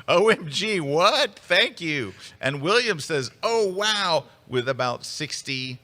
OMG, what? Thank you. And William says, oh, wow, with about 60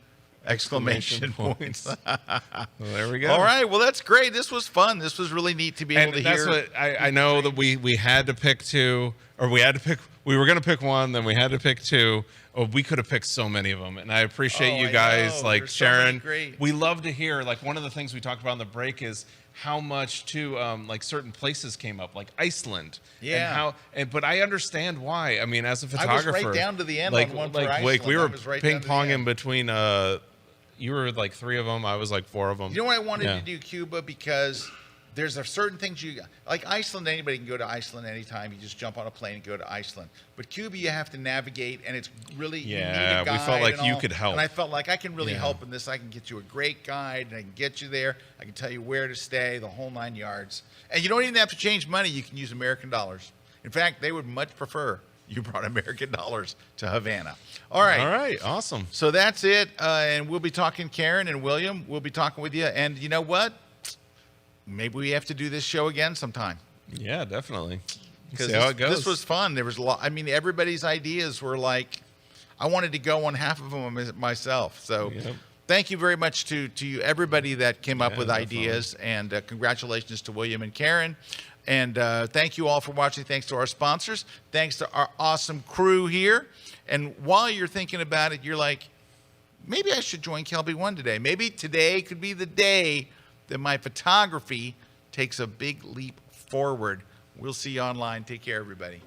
exclamation points. Well, there we go. All right. Well, that's great. This was fun. This was really neat to be able to hear. That's what I know, that we had to pick two, or we were going to pick one, then we had to pick two. Oh, we could have picked so many of them. And I appreciate you guys, like Sharon. We love to hear, like, one of the things we talked about on the break is how much like certain places came up, like Iceland. Yeah. But I understand why. I mean, as a photographer, I was right down to the end like, on one for like Iceland. we were right ping ponging between. You were like 3 of them. I was like 4 of them. You know why I wanted to do Cuba? Because there's certain things like Iceland. Anybody can go to Iceland anytime. You just jump on a plane and go to Iceland. But Cuba, you have to navigate, and it's really you need a guide. We felt like you could help, and I felt like I can really help in this. I can get you a great guide, and I can get you there. I can tell you where to stay, the whole 9 yards. And you don't even have to change money. You can use American dollars. In fact, they would much prefer you brought American dollars to Havana. All right. All right. Awesome. So that's it. And we'll be talking, Karen and William. We'll be talking with you. And you know what? Maybe we have to do this show again sometime. Yeah, definitely. Because see how it goes. This was fun. There was a lot. I mean, everybody's ideas were like, I wanted to go on half of them myself. So thank you very much to you, everybody that came up with ideas. And congratulations to William and Karen. And thank you all for watching. Thanks to our sponsors. Thanks to our awesome crew here. And while you're thinking about it, you're like, maybe I should join KelbyOne today. Maybe today could be the day that my photography takes a big leap forward. We'll see you online. Take care, everybody.